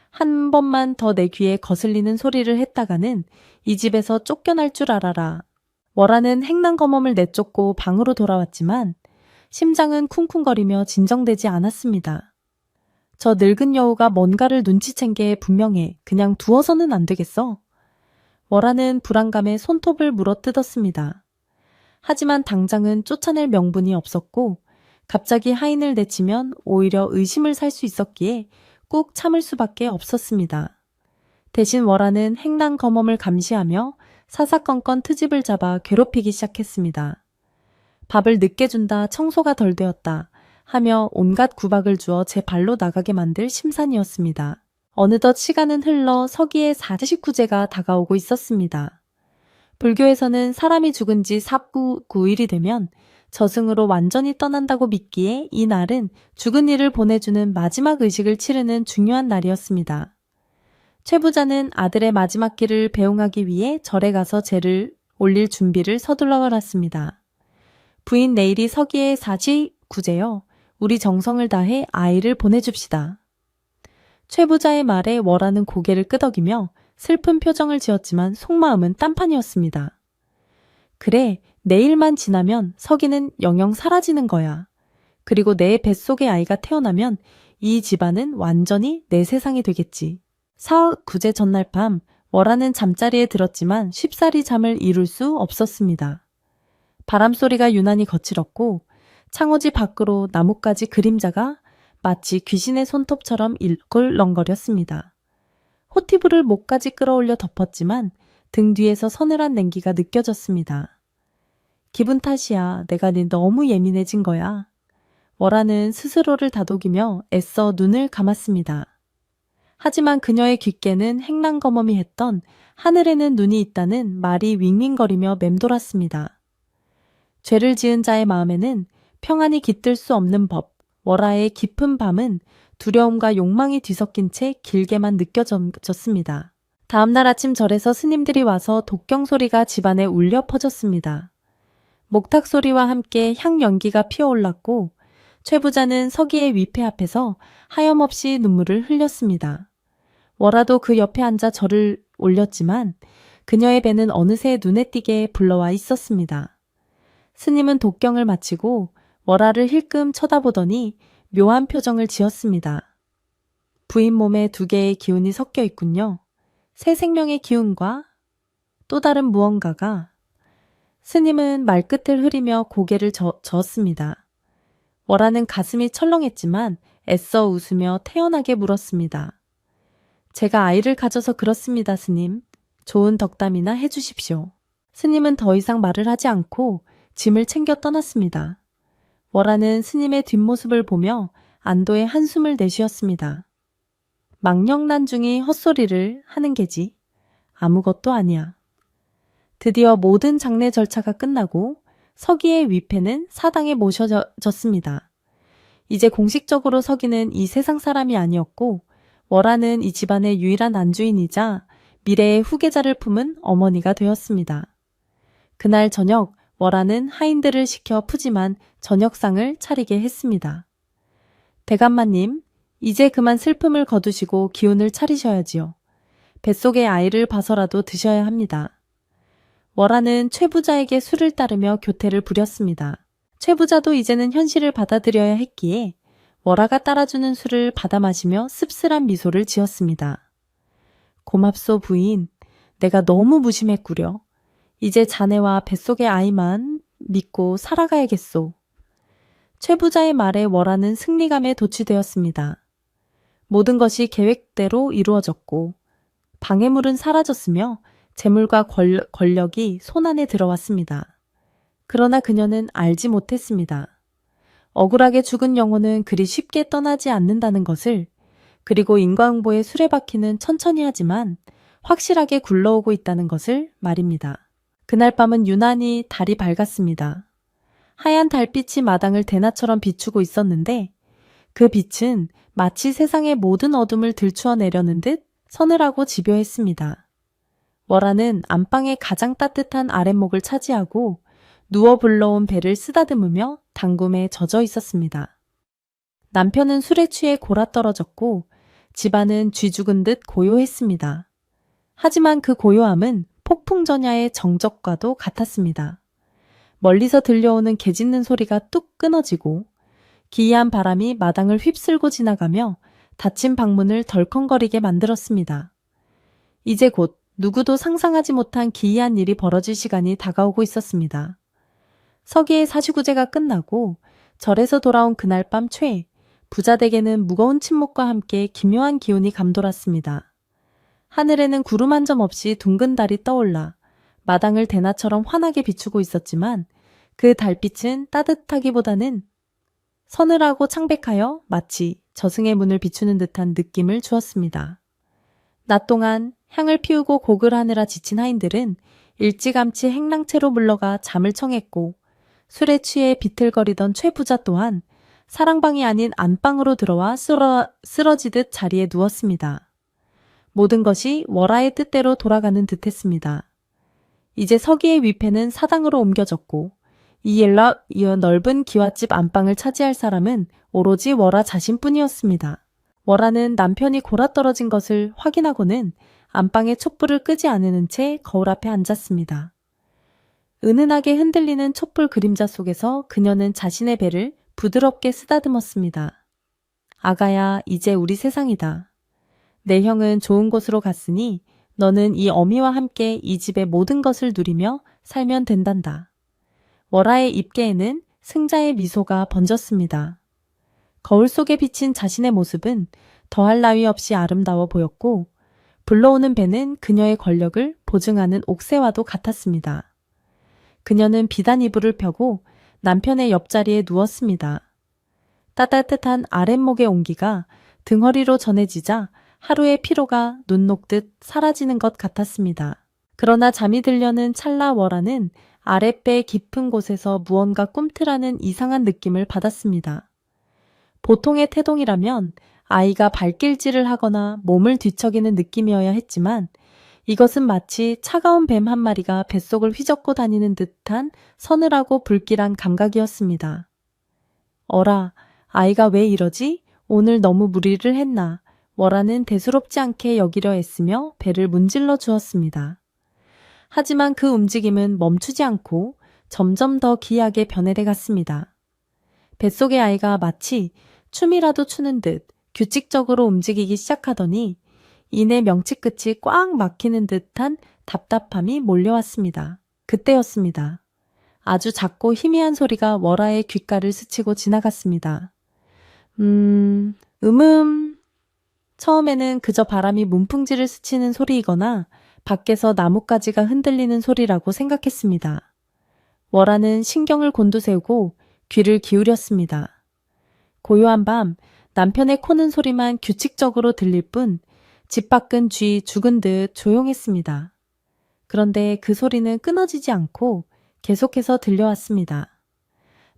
한 번만 더 내 귀에 거슬리는 소리를 했다가는 이 집에서 쫓겨날 줄 알아라. 월하는 행랑검엄을 내쫓고 방으로 돌아왔지만 심장은 쿵쿵거리며 진정되지 않았습니다. 저 늙은 여우가 뭔가를 눈치챈 게 분명해. 그냥 두어서는 안 되겠어. 월하는 불안감에 손톱을 물어뜯었습니다. 하지만 당장은 쫓아낼 명분이 없었고 갑자기 하인을 내치면 오히려 의심을 살 수 있었기에 꾹 참을 수밖에 없었습니다. 대신 월하는 행랑검엄을 감시하며 사사건건 트집을 잡아 괴롭히기 시작했습니다. 밥을 늦게 준다, 청소가 덜 되었다 하며 온갖 구박을 주어 제 발로 나가게 만들 심산이었습니다. 어느덧 시간은 흘러 서기의 49제가 다가오고 있었습니다. 불교에서는 사람이 죽은 지 49일이 되면 저승으로 완전히 떠난다고 믿기에 이 날은 죽은 이를 보내주는 마지막 의식을 치르는 중요한 날이었습니다. 최 부자는 아들의 마지막 길을 배웅하기 위해 절에 가서 제를 올릴 준비를 서둘러 놨습니다. 부인 내일이 서기의 49제여 우리 정성을 다해 아이를 보내줍시다. 최 부자의 말에 월하는 고개를 끄덕이며 슬픈 표정을 지었지만 속마음은 딴판이었습니다. 그래, 내일만 지나면 서기는 영영 사라지는 거야. 그리고 내 뱃속의 아이가 태어나면 이 집안은 완전히 내 세상이 되겠지. 49제 전날 밤 월하는 잠자리에 들었지만 쉽사리 잠을 이룰 수 없었습니다. 바람소리가 유난히 거칠었고 창호지 밖으로 나뭇가지 그림자가 마치 귀신의 손톱처럼 일걸렁거렸습니다. 호티브를 목까지 끌어올려 덮었지만 등 뒤에서 서늘한 냉기가 느껴졌습니다. 기분 탓이야. 내가 너무 예민해진 거야. 월하는 스스로를 다독이며 애써 눈을 감았습니다. 하지만 그녀의 귓께는 행랑검엄이 했던 하늘에는 눈이 있다는 말이 윙윙거리며 맴돌았습니다. 죄를 지은 자의 마음에는 평안이 깃들 수 없는 법, 월하의 깊은 밤은 두려움과 욕망이 뒤섞인 채 길게만 느껴졌습니다. 다음날 아침 절에서 스님들이 와서 독경 소리가 집안에 울려 퍼졌습니다. 목탁 소리와 함께 향 연기가 피어올랐고 최 부자는 서기의 위패 앞에서 하염없이 눈물을 흘렸습니다. 월하도 그 옆에 앉아 절을 올렸지만 그녀의 배는 어느새 눈에 띄게 불러와 있었습니다. 스님은 독경을 마치고 월하를 힐끔 쳐다보더니 묘한 표정을 지었습니다. 부인 몸에 두 개의 기운이 섞여 있군요. 새 생명의 기운과 또 다른 무언가가. 스님은 말끝을 흐리며 고개를 저었습니다. 월하는 가슴이 철렁했지만 애써 웃으며 태연하게 물었습니다. 제가 아이를 가져서 그렇습니다, 스님. 좋은 덕담이나 해주십시오. 스님은 더 이상 말을 하지 않고 짐을 챙겨 떠났습니다. 월하는 스님의 뒷모습을 보며 안도의 한숨을 내쉬었습니다. 망령난중이 헛소리를 하는 게지. 아무것도 아니야. 드디어 모든 장례 절차가 끝나고 서기의 위패는 사당에 모셔졌습니다. 이제 공식적으로 서기는 이 세상 사람이 아니었고 월하는 이 집안의 유일한 안주인이자 미래의 후계자를 품은 어머니가 되었습니다. 그날 저녁 월하는 하인들을 시켜 푸짐한 저녁상을 차리게 했습니다. 대감마님, 이제 그만 슬픔을 거두시고 기운을 차리셔야지요. 뱃속의 아이를 봐서라도 드셔야 합니다. 월하는 최 부자에게 술을 따르며 교태를 부렸습니다. 최 부자도 이제는 현실을 받아들여야 했기에 월하가 따라주는 술을 받아 마시며 씁쓸한 미소를 지었습니다. 고맙소 부인, 내가 너무 무심했구려. 이제 자네와 뱃속의 아이만 믿고 살아가야겠소. 최 부자의 말에 월하는 승리감에 도취되었습니다. 모든 것이 계획대로 이루어졌고 방해물은 사라졌으며 재물과 권력이 손안에 들어왔습니다. 그러나 그녀는 알지 못했습니다. 억울하게 죽은 영혼은 그리 쉽게 떠나지 않는다는 것을, 그리고 인과응보의 수레바퀴는 천천히 하지만 확실하게 굴러오고 있다는 것을 말입니다. 그날 밤은 유난히 달이 밝았습니다. 하얀 달빛이 마당을 대낮처럼 비추고 있었는데 그 빛은 마치 세상의 모든 어둠을 들추어내려는 듯 서늘하고 집요했습니다. 월화는 안방의 가장 따뜻한 아랫목을 차지하고 누워 불러온 배를 쓰다듬으며 당금에 젖어 있었습니다. 남편은 술에 취해 골아떨어졌고 집안은 쥐 죽은 듯 고요했습니다. 하지만 그 고요함은 폭풍전야의 정적과도 같았습니다. 멀리서 들려오는 개 짖는 소리가 뚝 끊어지고 기이한 바람이 마당을 휩쓸고 지나가며 닫힌 방문을 덜컹거리게 만들었습니다. 이제 곧 누구도 상상하지 못한 기이한 일이 벌어질 시간이 다가오고 있었습니다. 서기의 사시구제가 끝나고 절에서 돌아온 그날 밤 최, 부자댁에는 무거운 침묵과 함께 기묘한 기운이 감돌았습니다. 하늘에는 구름 한 점 없이 둥근 달이 떠올라 마당을 대낮처럼 환하게 비추고 있었지만 그 달빛은 따뜻하기보다는 서늘하고 창백하여 마치 저승의 문을 비추는 듯한 느낌을 주었습니다. 낮 동안 향을 피우고 곡을 하느라 지친 하인들은 일찌감치 행랑채로 물러가 잠을 청했고 술에 취해 비틀거리던 최 부자 또한 사랑방이 아닌 안방으로 들어와 쓰러지듯 자리에 누웠습니다. 모든 것이 월화의 뜻대로 돌아가는 듯했습니다. 이제 서기의 위패는 사당으로 옮겨졌고 이어 넓은 기와집 안방을 차지할 사람은 오로지 월화 자신뿐이었습니다. 월화는 남편이 골아떨어진 것을 확인하고는 안방의 촛불을 끄지 않은 채 거울 앞에 앉았습니다. 은은하게 흔들리는 촛불 그림자 속에서 그녀는 자신의 배를 부드럽게 쓰다듬었습니다. 아가야, 이제 우리 세상이다. 내 형은 좋은 곳으로 갔으니 너는 이 어미와 함께 이 집의 모든 것을 누리며 살면 된단다. 월화의 입계에는 승자의 미소가 번졌습니다. 거울 속에 비친 자신의 모습은 더할 나위 없이 아름다워 보였고 불러오는 배는 그녀의 권력을 보증하는 옥새와도 같았습니다. 그녀는 비단 이불을 펴고 남편의 옆자리에 누웠습니다. 따뜻한 아랫목의 온기가 등허리로 전해지자 하루의 피로가 눈 녹듯 사라지는 것 같았습니다. 그러나 잠이 들려는 찰나 월화는 아랫배 깊은 곳에서 무언가 꿈틀하는 이상한 느낌을 받았습니다. 보통의 태동이라면 아이가 발길질을 하거나 몸을 뒤척이는 느낌이어야 했지만 이것은 마치 차가운 뱀 한 마리가 뱃속을 휘젓고 다니는 듯한 서늘하고 불길한 감각이었습니다. 어라, 아이가 왜 이러지? 오늘 너무 무리를 했나? 월화는 대수롭지 않게 여기려 애쓰며 배를 문질러 주었습니다. 하지만 그 움직임은 멈추지 않고 점점 더 기이하게 변해돼 갔습니다. 뱃속의 아이가 마치 춤이라도 추는 듯 규칙적으로 움직이기 시작하더니 이내 명치 끝이 꽉 막히는 듯한 답답함이 몰려왔습니다. 그때였습니다. 아주 작고 희미한 소리가 월화의 귓가를 스치고 지나갔습니다. 처음에는 그저 바람이 문풍지를 스치는 소리이거나 밖에서 나뭇가지가 흔들리는 소리라고 생각했습니다. 월화는 신경을 곤두세우고 귀를 기울였습니다. 고요한 밤 남편의 코는 소리만 규칙적으로 들릴 뿐 집 밖은 쥐 죽은 듯 조용했습니다. 그런데 그 소리는 끊어지지 않고 계속해서 들려왔습니다.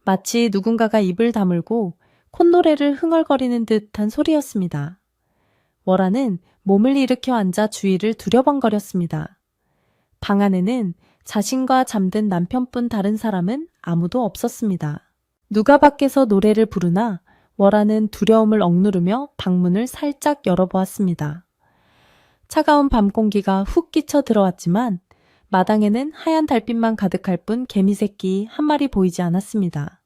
마치 누군가가 입을 다물고 콧노래를 흥얼거리는 듯한 소리였습니다. 월화는 몸을 일으켜 앉아 주위를 두려번거렸습니다. 방 안에는 자신과 잠든 남편뿐 다른 사람은 아무도 없었습니다. 누가 밖에서 노래를 부르나 월화는 두려움을 억누르며 방문을 살짝 열어보았습니다. 차가운 밤 공기가 훅 끼쳐 들어왔지만 마당에는 하얀 달빛만 가득할 뿐 개미새끼 한 마리 보이지 않았습니다.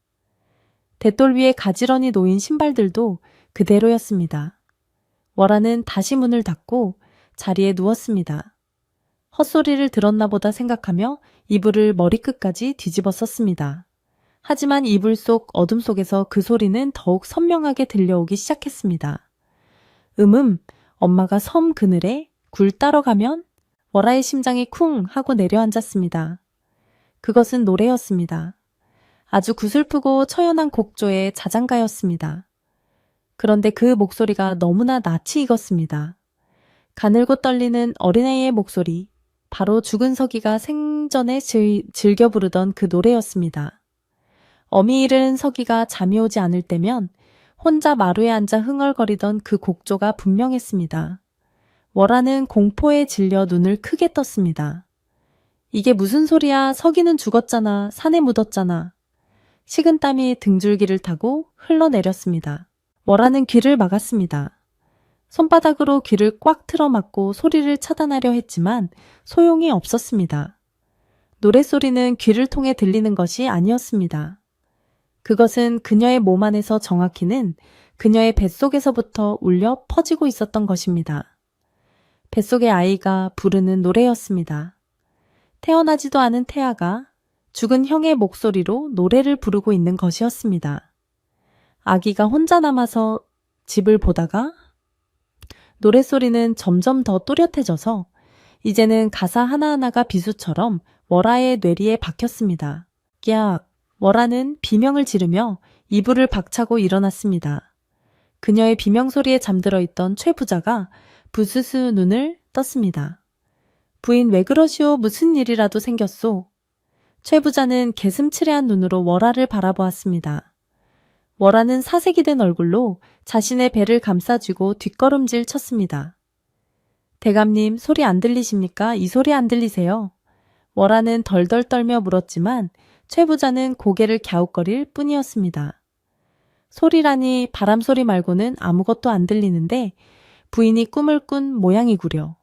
대돌 위에 가지런히 놓인 신발들도 그대로였습니다. 월화는 다시 문을 닫고 자리에 누웠습니다. 헛소리를 들었나 보다 생각하며 이불을 머리끝까지 뒤집어 썼습니다. 하지만 이불 속 어둠 속에서 그 소리는 더욱 선명하게 들려오기 시작했습니다. 엄마가 섬 그늘에 굴 따러 가면? 월화의 심장이 쿵 하고 내려앉았습니다. 그것은 노래였습니다. 아주 구슬프고 처연한 곡조의 자장가였습니다. 그런데 그 목소리가 너무나 낯이 익었습니다. 가늘고 떨리는 어린아이의 목소리, 바로 죽은 서기가 생전에 즐겨 부르던 그 노래였습니다. 어미 잃은 서기가 잠이 오지 않을 때면 혼자 마루에 앉아 흥얼거리던 그 곡조가 분명했습니다. 월화는 공포에 질려 눈을 크게 떴습니다. 이게 무슨 소리야? 서기는 죽었잖아. 산에 묻었잖아. 식은땀이 등줄기를 타고 흘러내렸습니다. 월화는 귀를 막았습니다. 손바닥으로 귀를 꽉 틀어막고 소리를 차단하려 했지만 소용이 없었습니다. 노랫소리는 귀를 통해 들리는 것이 아니었습니다. 그것은 그녀의 몸 안에서 정확히는 그녀의 뱃속에서부터 울려 퍼지고 있었던 것입니다. 뱃속의 아이가 부르는 노래였습니다. 태어나지도 않은 태아가 죽은 형의 목소리로 노래를 부르고 있는 것이었습니다. 아기가 혼자 남아서 집을 보다가 노랫소리는 점점 더 또렷해져서 이제는 가사 하나하나가 비수처럼 월화의 뇌리에 박혔습니다. 깍! 월화는 비명을 지르며 이불을 박차고 일어났습니다. 그녀의 비명소리에 잠들어 있던 최 부자가 부스스 눈을 떴습니다. 부인 왜 그러시오? 무슨 일이라도 생겼소? 최 부자는 개슴츠레한 눈으로 월화를 바라보았습니다. 월화는 사색이 된 얼굴로 자신의 배를 감싸쥐고 뒷걸음질 쳤습니다. 대감님, 소리 안 들리십니까? 이 소리 안 들리세요? 월화는 덜덜 떨며 물었지만 최 부자는 고개를 갸웃거릴 뿐이었습니다. 소리라니 바람소리 말고는 아무것도 안 들리는데 부인이 꿈을 꾼 모양이구려.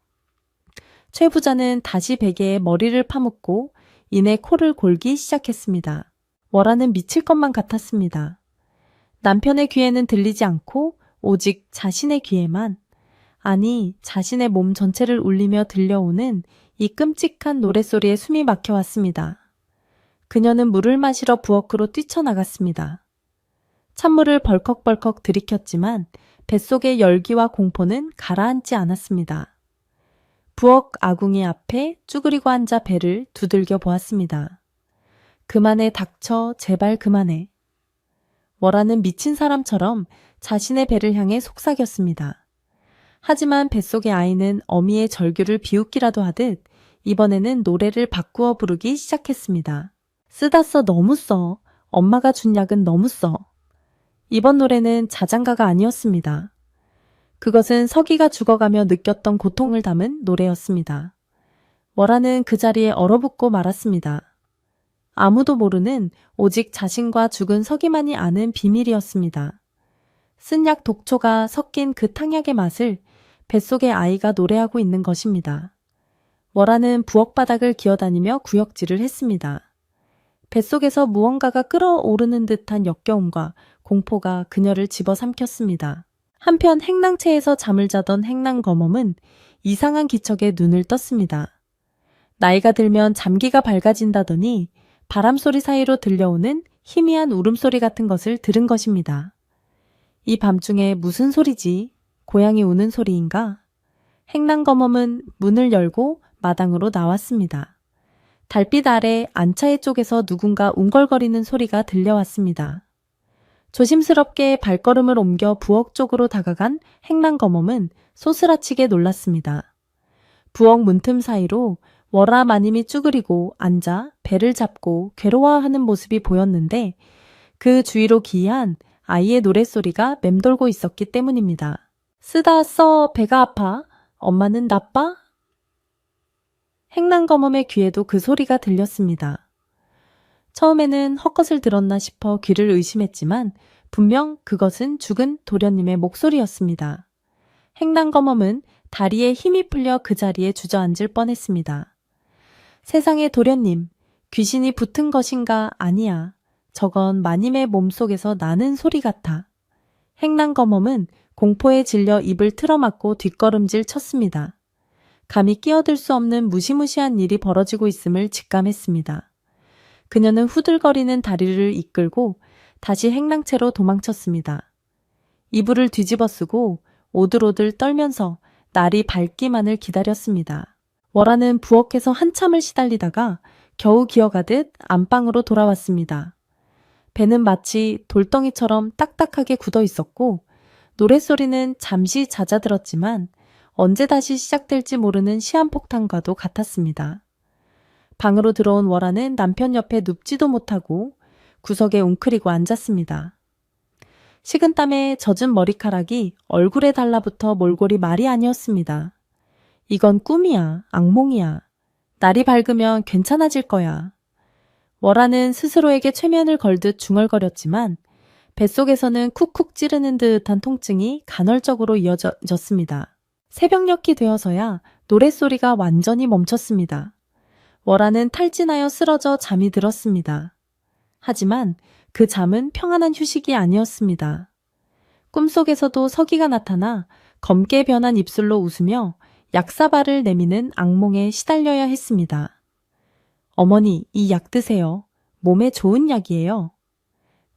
최 부자는 다시 베개에 머리를 파묻고 이내 코를 골기 시작했습니다. 월화는 미칠 것만 같았습니다. 남편의 귀에는 들리지 않고 오직 자신의 귀에만, 아니 자신의 몸 전체를 울리며 들려오는 이 끔찍한 노랫소리에 숨이 막혀왔습니다. 그녀는 물을 마시러 부엌으로 뛰쳐나갔습니다. 찬물을 벌컥벌컥 들이켰지만 뱃속의 열기와 공포는 가라앉지 않았습니다. 부엌 아궁이 앞에 쭈그리고 앉아 배를 두들겨 보았습니다. 그만해 닥쳐, 제발 그만해. 월화는 미친 사람처럼 자신의 배를 향해 속삭였습니다. 하지만 뱃속의 아이는 어미의 절규를 비웃기라도 하듯 이번에는 노래를 바꾸어 부르기 시작했습니다. 쓰다 써, 너무 써. 엄마가 준 약은 너무 써. 이번 노래는 자장가가 아니었습니다. 그것은 서기가 죽어가며 느꼈던 고통을 담은 노래였습니다. 월화는 그 자리에 얼어붙고 말았습니다. 아무도 모르는 오직 자신과 죽은 서기만이 아는 비밀이었습니다. 쓴약 독초가 섞인 그 탕약의 맛을 뱃속의 아이가 노래하고 있는 것입니다. 월화는 부엌 바닥을 기어다니며 구역질을 했습니다. 뱃속에서 무언가가 끓어오르는 듯한 역겨움과 공포가 그녀를 집어삼켰습니다. 한편 행랑채에서 잠을 자던 행랑검엄은 이상한 기척에 눈을 떴습니다. 나이가 들면 잠기가 밝아진다더니 바람소리 사이로 들려오는 희미한 울음소리 같은 것을 들은 것입니다. 이 밤중에 무슨 소리지? 고양이 우는 소리인가? 행랑검엄은 문을 열고 마당으로 나왔습니다. 달빛 아래 안차의 쪽에서 누군가 웅걸거리는 소리가 들려왔습니다. 조심스럽게 발걸음을 옮겨 부엌 쪽으로 다가간 행랑검엄은 소스라치게 놀랐습니다. 부엌 문틈 사이로 월화 마님이 쭈그리고 앉아 배를 잡고 괴로워하는 모습이 보였는데 그 주위로 기이한 아이의 노랫소리가 맴돌고 있었기 때문입니다. 쓰다 써, 배가 아파. 엄마는 나빠? 행랑검엄의 귀에도 그 소리가 들렸습니다. 처음에는 헛것을 들었나 싶어 귀를 의심했지만 분명 그것은 죽은 도련님의 목소리였습니다. 행랑검엄은 다리에 힘이 풀려 그 자리에 주저앉을 뻔했습니다. 세상에 도련님, 귀신이 붙은 것인가? 아니야. 저건 마님의 몸속에서 나는 소리 같아. 행랑검엄은 공포에 질려 입을 틀어막고 뒷걸음질 쳤습니다. 감히 끼어들 수 없는 무시무시한 일이 벌어지고 있음을 직감했습니다. 그녀는 후들거리는 다리를 이끌고 다시 행랑채로 도망쳤습니다. 이불을 뒤집어 쓰고 오들오들 떨면서 날이 밝기만을 기다렸습니다. 월화는 부엌에서 한참을 시달리다가 겨우 기어가듯 안방으로 돌아왔습니다. 배는 마치 돌덩이처럼 딱딱하게 굳어 있었고 노랫소리는 잠시 잦아들었지만 언제 다시 시작될지 모르는 시한폭탄과도 같았습니다. 방으로 들어온 월아는 남편 옆에 눕지도 못하고 구석에 웅크리고 앉았습니다. 식은땀에 젖은 머리카락이 얼굴에 달라붙어 몰골이 말이 아니었습니다. 이건 꿈이야, 악몽이야. 날이 밝으면 괜찮아질 거야. 월아는 스스로에게 최면을 걸듯 중얼거렸지만 뱃속에서는 쿡쿡 찌르는 듯한 통증이 간헐적으로 이어졌습니다. 새벽녘이 되어서야 노랫소리가 완전히 멈췄습니다. 월아는 탈진하여 쓰러져 잠이 들었습니다. 하지만 그 잠은 평안한 휴식이 아니었습니다. 꿈속에서도 서기가 나타나 검게 변한 입술로 웃으며 약사발을 내미는 악몽에 시달려야 했습니다. 어머니, 이 약 드세요. 몸에 좋은 약이에요.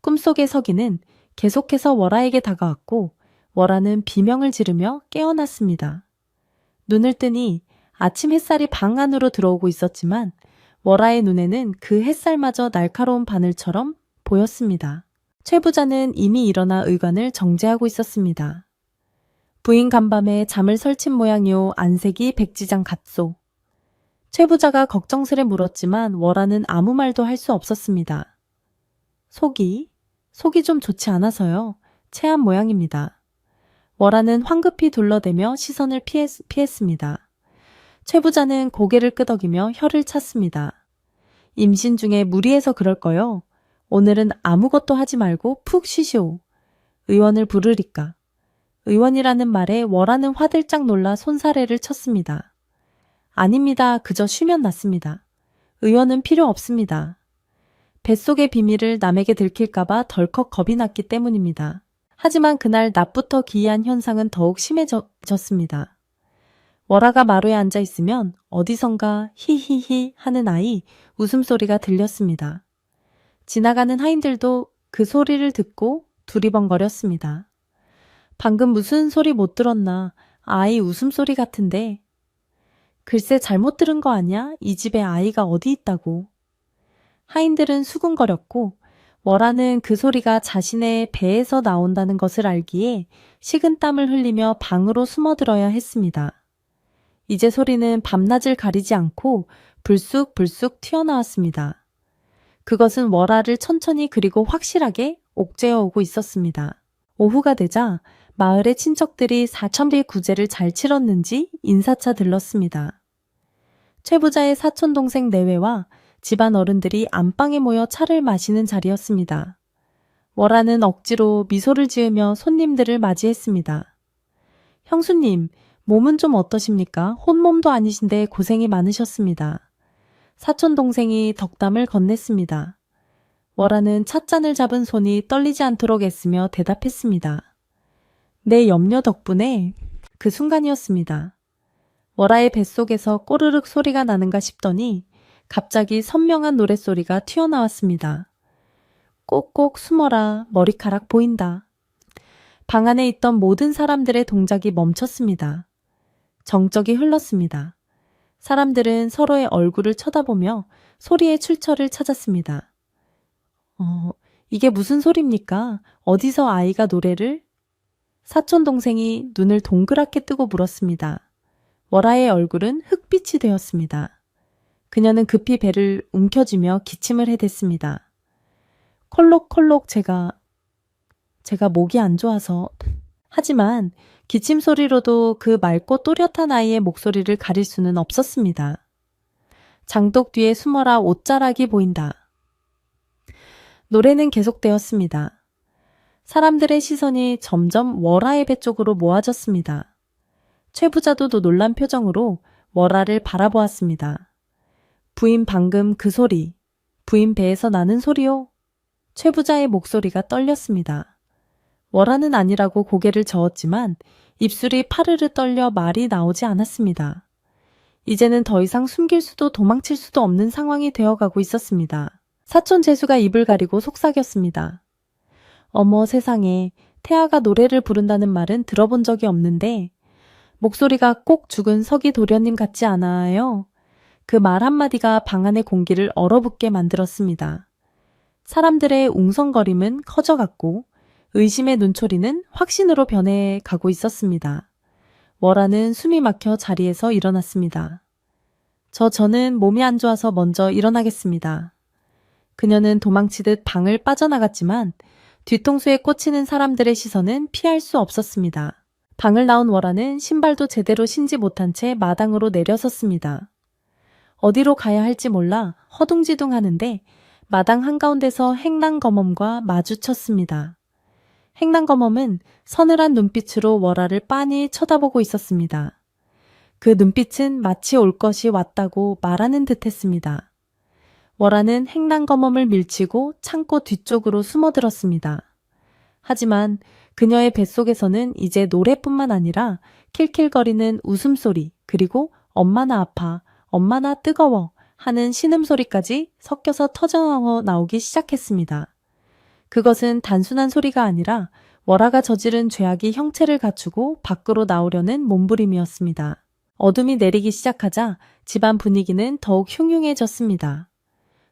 꿈속의 서기는 계속해서 월아에게 다가왔고 월아는 비명을 지르며 깨어났습니다. 눈을 뜨니 아침 햇살이 방 안으로 들어오고 있었지만 월아의 눈에는 그 햇살마저 날카로운 바늘처럼 보였습니다. 최 부자는 이미 일어나 의관을 정제하고 있었습니다. 부인 간밤에 잠을 설친 모양이오. 안색이 백지장 같소. 최 부자가 걱정스레 물었지만 월아는 아무 말도 할 수 없었습니다. 속이 좀 좋지 않아서요. 체한 모양입니다. 월아는 황급히 둘러대며 시선을 피했습니다. 최 부자는 고개를 끄덕이며 혀를 찼습니다. 임신 중에 무리해서 그럴 거요. 오늘은 아무것도 하지 말고 푹 쉬시오. 의원을 부르리까. 의원이라는 말에 월아는 화들짝 놀라 손사래를 쳤습니다. 아닙니다. 그저 쉬면 낫습니다. 의원은 필요 없습니다. 뱃속의 비밀을 남에게 들킬까봐 덜컥 겁이 났기 때문입니다. 하지만 그날 낮부터 기이한 현상은 더욱 심해졌습니다. 월아가 마루에 앉아 있으면 어디선가 히히히 하는 아이 웃음소리가 들렸습니다. 지나가는 하인들도 그 소리를 듣고 두리번거렸습니다. 방금 무슨 소리 못 들었나? 아이 웃음소리 같은데. 글쎄 잘못 들은 거 아니야? 이 집에 아이가 어디 있다고. 하인들은 수군거렸고 월아는 그 소리가 자신의 배에서 나온다는 것을 알기에 식은땀을 흘리며 방으로 숨어들어야 했습니다. 이제 소리는 밤낮을 가리지 않고 불쑥불쑥 튀어나왔습니다. 그것은 월아를 천천히 그리고 확실하게 옥죄어 오고 있었습니다. 오후가 되자 마을의 친척들이 사천리 구제를 잘 치렀는지 인사차 들렀습니다. 최 부자의 사촌동생 내외와 집안 어른들이 안방에 모여 차를 마시는 자리였습니다. 월아는 억지로 미소를 지으며 손님들을 맞이했습니다. 형수님, 몸은 좀 어떠십니까? 혼몸도 아니신데 고생이 많으셨습니다. 사촌동생이 덕담을 건넸습니다. 월아는 찻잔을 잡은 손이 떨리지 않도록 애쓰며 대답했습니다. 내 염려 덕분에. 그 순간이었습니다. 월아의 뱃속에서 꼬르륵 소리가 나는가 싶더니 갑자기 선명한 노랫소리가 튀어나왔습니다. 꼭꼭 숨어라. 머리카락 보인다. 방 안에 있던 모든 사람들의 동작이 멈췄습니다. 정적이 흘렀습니다. 사람들은 서로의 얼굴을 쳐다보며 소리의 출처를 찾았습니다. 이게 무슨 소리입니까? 어디서 아이가 노래를? 사촌 동생이 눈을 동그랗게 뜨고 물었습니다. 월아의 얼굴은 흑빛이 되었습니다. 그녀는 급히 배를 움켜쥐며 기침을 해댔습니다. 콜록콜록 제가 목이 안 좋아서. 하지만 기침 소리로도 그 맑고 또렷한 아이의 목소리를 가릴 수는 없었습니다. 장독 뒤에 숨어라. 옷자락이 보인다. 노래는 계속되었습니다. 사람들의 시선이 점점 월아의 배 쪽으로 모아졌습니다. 최 부자도 놀란 표정으로 월아를 바라보았습니다. 부인 방금 그 소리, 부인 배에서 나는 소리요? 최 부자의 목소리가 떨렸습니다. 월아는 아니라고 고개를 저었지만 입술이 파르르 떨려 말이 나오지 않았습니다. 이제는 더 이상 숨길 수도 도망칠 수도 없는 상황이 되어가고 있었습니다. 사촌 재수가 입을 가리고 속삭였습니다. 어머 세상에, 태아가 노래를 부른다는 말은 들어본 적이 없는데 목소리가 꼭 죽은 서기 도련님 같지 않아요? 그 말 한마디가 방 안의 공기를 얼어붙게 만들었습니다. 사람들의 웅성거림은 커져갔고 의심의 눈초리는 확신으로 변해가고 있었습니다. 월아는 숨이 막혀 자리에서 일어났습니다. 저는 몸이 안 좋아서 먼저 일어나겠습니다. 그녀는 도망치듯 방을 빠져나갔지만 뒤통수에 꽂히는 사람들의 시선은 피할 수 없었습니다. 방을 나온 월아는 신발도 제대로 신지 못한 채 마당으로 내려섰습니다. 어디로 가야 할지 몰라 허둥지둥하는데 마당 한가운데서 행랑검엄과 마주쳤습니다. 행랑검엄은 서늘한 눈빛으로 월아를 빤히 쳐다보고 있었습니다. 그 눈빛은 마치 올 것이 왔다고 말하는 듯했습니다. 월아는 행랑검엄을 밀치고 창고 뒤쪽으로 숨어들었습니다. 하지만 그녀의 뱃속에서는 이제 노래뿐만 아니라 킬킬거리는 웃음소리, 그리고 엄마나 아파, 엄마나 뜨거워 하는 신음소리까지 섞여서 터져 나오기 시작했습니다. 그것은 단순한 소리가 아니라 월아가 저지른 죄악이 형체를 갖추고 밖으로 나오려는 몸부림이었습니다. 어둠이 내리기 시작하자 집안 분위기는 더욱 흉흉해졌습니다.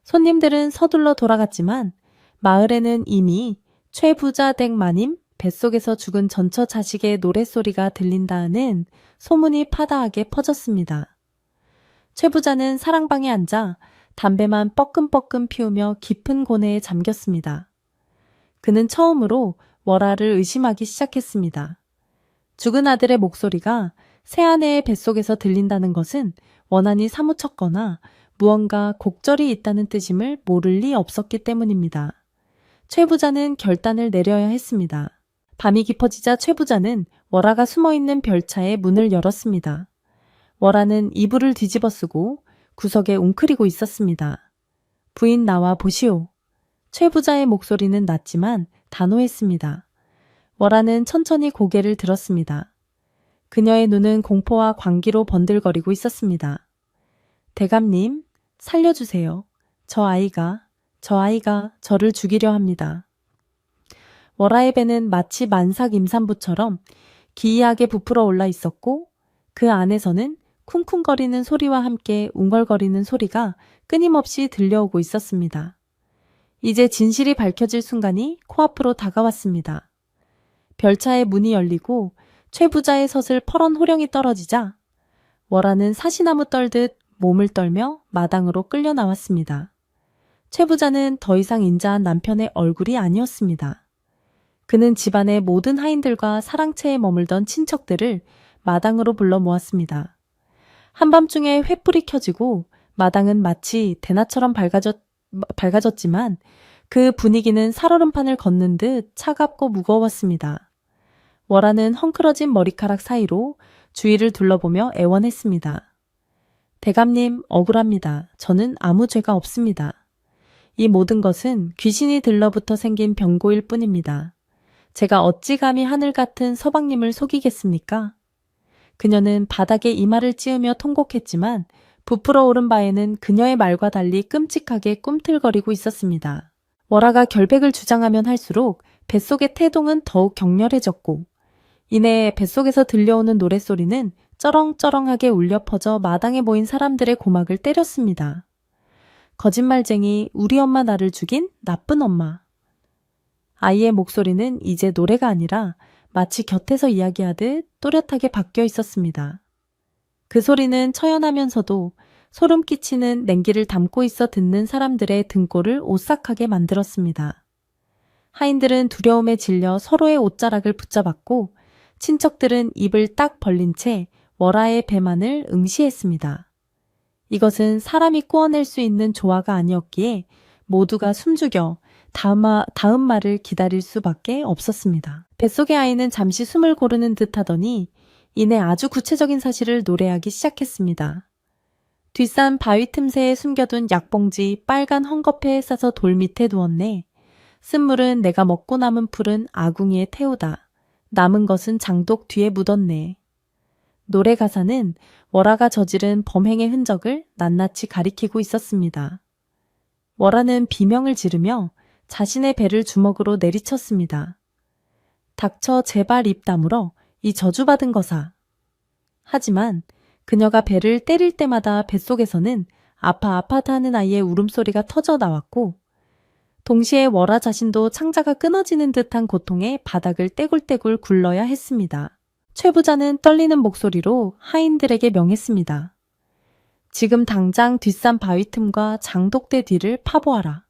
손님들은 서둘러 돌아갔지만 마을에는 이미 최 부자 댁 마님 뱃속에서 죽은 전처 자식의 노랫소리가 들린다는 소문이 파다하게 퍼졌습니다. 최 부자는 사랑방에 앉아 담배만 뻐끔뻐끔 피우며 깊은 고뇌에 잠겼습니다. 그는 처음으로 월아를 의심하기 시작했습니다. 죽은 아들의 목소리가 새아내의 뱃속에서 들린다는 것은 원한이 사무쳤거나 무언가 곡절이 있다는 뜻임을 모를 리 없었기 때문입니다. 최 부자는 결단을 내려야 했습니다. 밤이 깊어지자 최 부자는 월아가 숨어있는 별차의 문을 열었습니다. 월아는 이불을 뒤집어 쓰고 구석에 웅크리고 있었습니다. 부인 나와 보시오. 최 부자의 목소리는 낮지만 단호했습니다. 월아는 천천히 고개를 들었습니다. 그녀의 눈은 공포와 광기로 번들거리고 있었습니다. 대감님, 살려주세요. 저 아이가 저를 죽이려 합니다. 월아의 배는 마치 만삭 임산부처럼 기이하게 부풀어 올라 있었고 그 안에서는 쿵쿵거리는 소리와 함께 웅얼거리는 소리가 끊임없이 들려오고 있었습니다. 이제 진실이 밝혀질 순간이 코앞으로 다가왔습니다. 별차의 문이 열리고 최 부자의 섯을 퍼런 호령이 떨어지자 월아는 사시나무 떨듯 몸을 떨며 마당으로 끌려 나왔습니다. 최 부자는 더 이상 인자한 남편의 얼굴이 아니었습니다. 그는 집안의 모든 하인들과 사랑채에 머물던 친척들을 마당으로 불러 모았습니다. 한밤중에 횃불이 켜지고 마당은 마치 대낮처럼 밝아졌지만 그 분위기는 살얼음판을 걷는 듯 차갑고 무거웠습니다. 월아는 헝클어진 머리카락 사이로 주위를 둘러보며 애원했습니다. 대감님, 억울합니다. 저는 아무 죄가 없습니다. 이 모든 것은 귀신이 들러부터 생긴 병고일 뿐입니다. 제가 어찌 감히 하늘 같은 서방님을 속이겠습니까? 그녀는 바닥에 이마를 찌으며 통곡했지만 부풀어 오른 바에는 그녀의 말과 달리 끔찍하게 꿈틀거리고 있었습니다. 월아가 결백을 주장하면 할수록 뱃속의 태동은 더욱 격렬해졌고 이내 뱃속에서 들려오는 노랫소리는 쩌렁쩌렁하게 울려 퍼져 마당에 모인 사람들의 고막을 때렸습니다. 거짓말쟁이, 우리 엄마 나를 죽인 나쁜 엄마. 아이의 목소리는 이제 노래가 아니라 마치 곁에서 이야기하듯 또렷하게 바뀌어 있었습니다. 그 소리는 처연하면서도 소름 끼치는 냉기를 담고 있어 듣는 사람들의 등골을 오싹하게 만들었습니다. 하인들은 두려움에 질려 서로의 옷자락을 붙잡았고 친척들은 입을 딱 벌린 채 월아의 배만을 응시했습니다. 이것은 사람이 꾸어낼 수 있는 조화가 아니었기에 모두가 숨죽여 다음 말을 기다릴 수밖에 없었습니다. 뱃속의 아이는 잠시 숨을 고르는 듯 하더니 이내 아주 구체적인 사실을 노래하기 시작했습니다. 뒷산 바위 틈새에 숨겨둔 약봉지 빨간 헝겊에 싸서 돌 밑에 두었네. 쓴물은 내가 먹고 남은 풀은 아궁이에 태우다. 남은 것은 장독 뒤에 묻었네. 노래 가사는 월아가 저지른 범행의 흔적을 낱낱이 가리키고 있었습니다. 월아는 비명을 지르며 자신의 배를 주먹으로 내리쳤습니다. 닥쳐 제발 입 다물어 이 저주받은 거사. 하지만 그녀가 배를 때릴 때마다 뱃속에서는 아파아파트 하는 아이의 울음소리가 터져 나왔고 동시에 월아 자신도 창자가 끊어지는 듯한 고통에 바닥을 떼굴떼굴 굴러야 했습니다. 최 부자는 떨리는 목소리로 하인들에게 명했습니다. 지금 당장 뒷산 바위 틈과 장독대 뒤를 파보아라.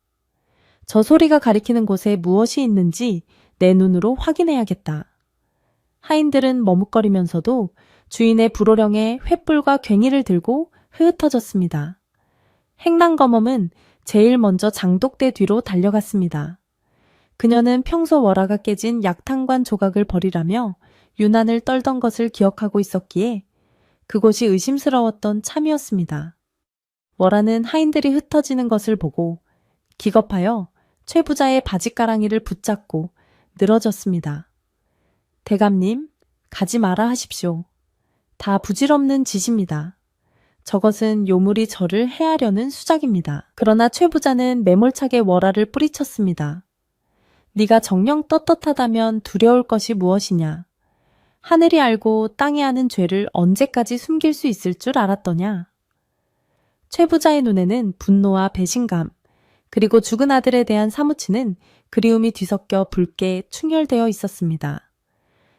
저 소리가 가리키는 곳에 무엇이 있는지 내 눈으로 확인해야겠다. 하인들은 머뭇거리면서도 주인의 불호령에 횃불과 괭이를 들고 흐흩어졌습니다. 행랑검엄은 제일 먼저 장독대 뒤로 달려갔습니다. 그녀는 평소 월화가 깨진 약탕관 조각을 버리라며 유난을 떨던 것을 기억하고 있었기에 그곳이 의심스러웠던 참이었습니다. 월화는 하인들이 흩어지는 것을 보고 기겁하여 최 부자의 바짓가랑이를 붙잡고 늘어졌습니다. 대감님, 가지 마라 하십시오. 다 부질없는 짓입니다. 저것은 요물이 저를 해하려는 수작입니다. 그러나 최 부자는 매몰차게 월화를 뿌리쳤습니다. 네가 정녕 떳떳하다면 두려울 것이 무엇이냐. 하늘이 알고 땅이 아는 죄를 언제까지 숨길 수 있을 줄 알았더냐. 최 부자의 눈에는 분노와 배신감, 그리고 죽은 아들에 대한 사무치는 그리움이 뒤섞여 붉게 충혈되어 있었습니다.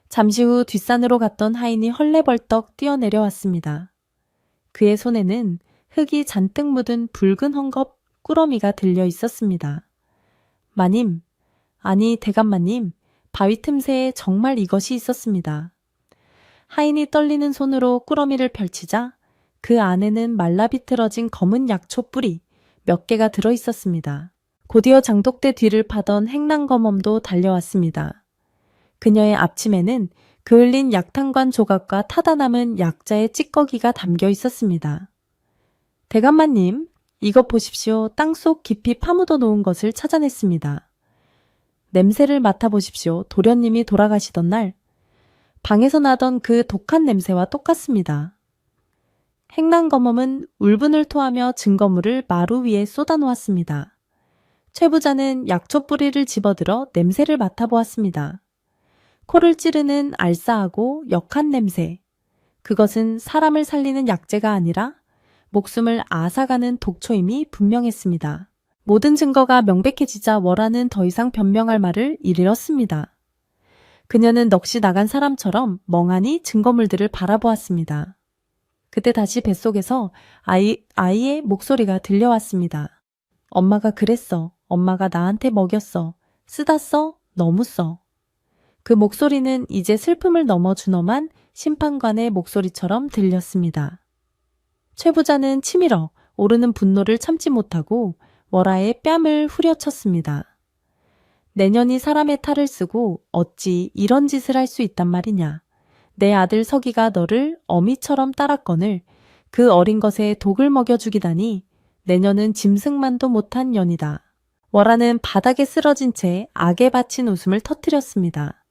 잠시 후 뒷산으로 갔던 하인이 헐레벌떡 뛰어내려왔습니다. 그의 손에는 흙이 잔뜩 묻은 붉은 헝겊 꾸러미가 들려 있었습니다. 마님, 아니 대감마님, 바위 틈새에 정말 이것이 있었습니다. 하인이 떨리는 손으로 꾸러미를 펼치자 그 안에는 말라비틀어진 검은 약초 뿌리 몇 개가 들어 있었습니다. 곧이어 장독대 뒤를 파던 행랑검엄도 달려왔습니다. 그녀의 앞치매는 그을린 약탕관 조각과 타다 남은 약자의 찌꺼기가 담겨 있었습니다. 대감마님, 이것 보십시오. 땅속 깊이 파묻어 놓은 것을 찾아냈습니다. 냄새를 맡아보십시오. 도련님이 돌아가시던 날 방에서 나던 그 독한 냄새와 똑같습니다. 행랑검엄은 울분을 토하며 증거물을 마루 위에 쏟아놓았습니다. 최 부자는 약초 뿌리를 집어들어 냄새를 맡아보았습니다. 코를 찌르는 알싸하고 역한 냄새. 그것은 사람을 살리는 약재가 아니라 목숨을 앗아가는 독초임이 분명했습니다. 모든 증거가 명백해지자 월화는 더 이상 변명할 말을 잃었습니다. 그녀는 넋이 나간 사람처럼 멍하니 증거물들을 바라보았습니다. 그때 다시 뱃속에서 아이의 목소리가 들려왔습니다. 엄마가 그랬어. 엄마가 나한테 먹였어. 쓰다 써. 너무 써. 그 목소리는 이제 슬픔을 넘어 준엄한 심판관의 목소리처럼 들렸습니다. 최 부자는 치밀어 오르는 분노를 참지 못하고 월화의 뺨을 후려쳤습니다. 내년이 사람의 탈을 쓰고 어찌 이런 짓을 할 수 있단 말이냐. 내 아들 서기가 너를 어미처럼 따랐거늘 그 어린 것에 독을 먹여 죽이다니 내년은 짐승만도 못한 년이다. 월화는 바닥에 쓰러진 채 악에 바친 웃음을 터뜨렸습니다.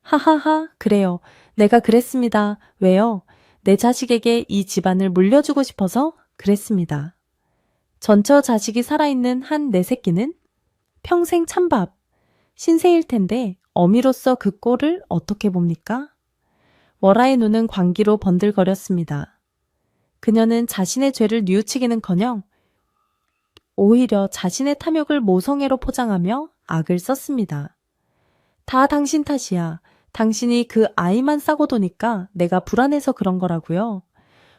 하하하, 그래요. 내가 그랬습니다. 왜요? 내 자식에게 이 집안을 물려주고 싶어서 그랬습니다. 전처 자식이 살아있는 한 내 새끼는 평생 찬밥, 신세일 텐데 어미로서 그 꼴을 어떻게 봅니까? 월화의 눈은 광기로 번들거렸습니다. 그녀는 자신의 죄를 뉘우치기는커녕 오히려 자신의 탐욕을 모성애로 포장하며 악을 썼습니다. 다 당신 탓이야. 당신이 그 아이만 싸고 도니까 내가 불안해서 그런 거라고요.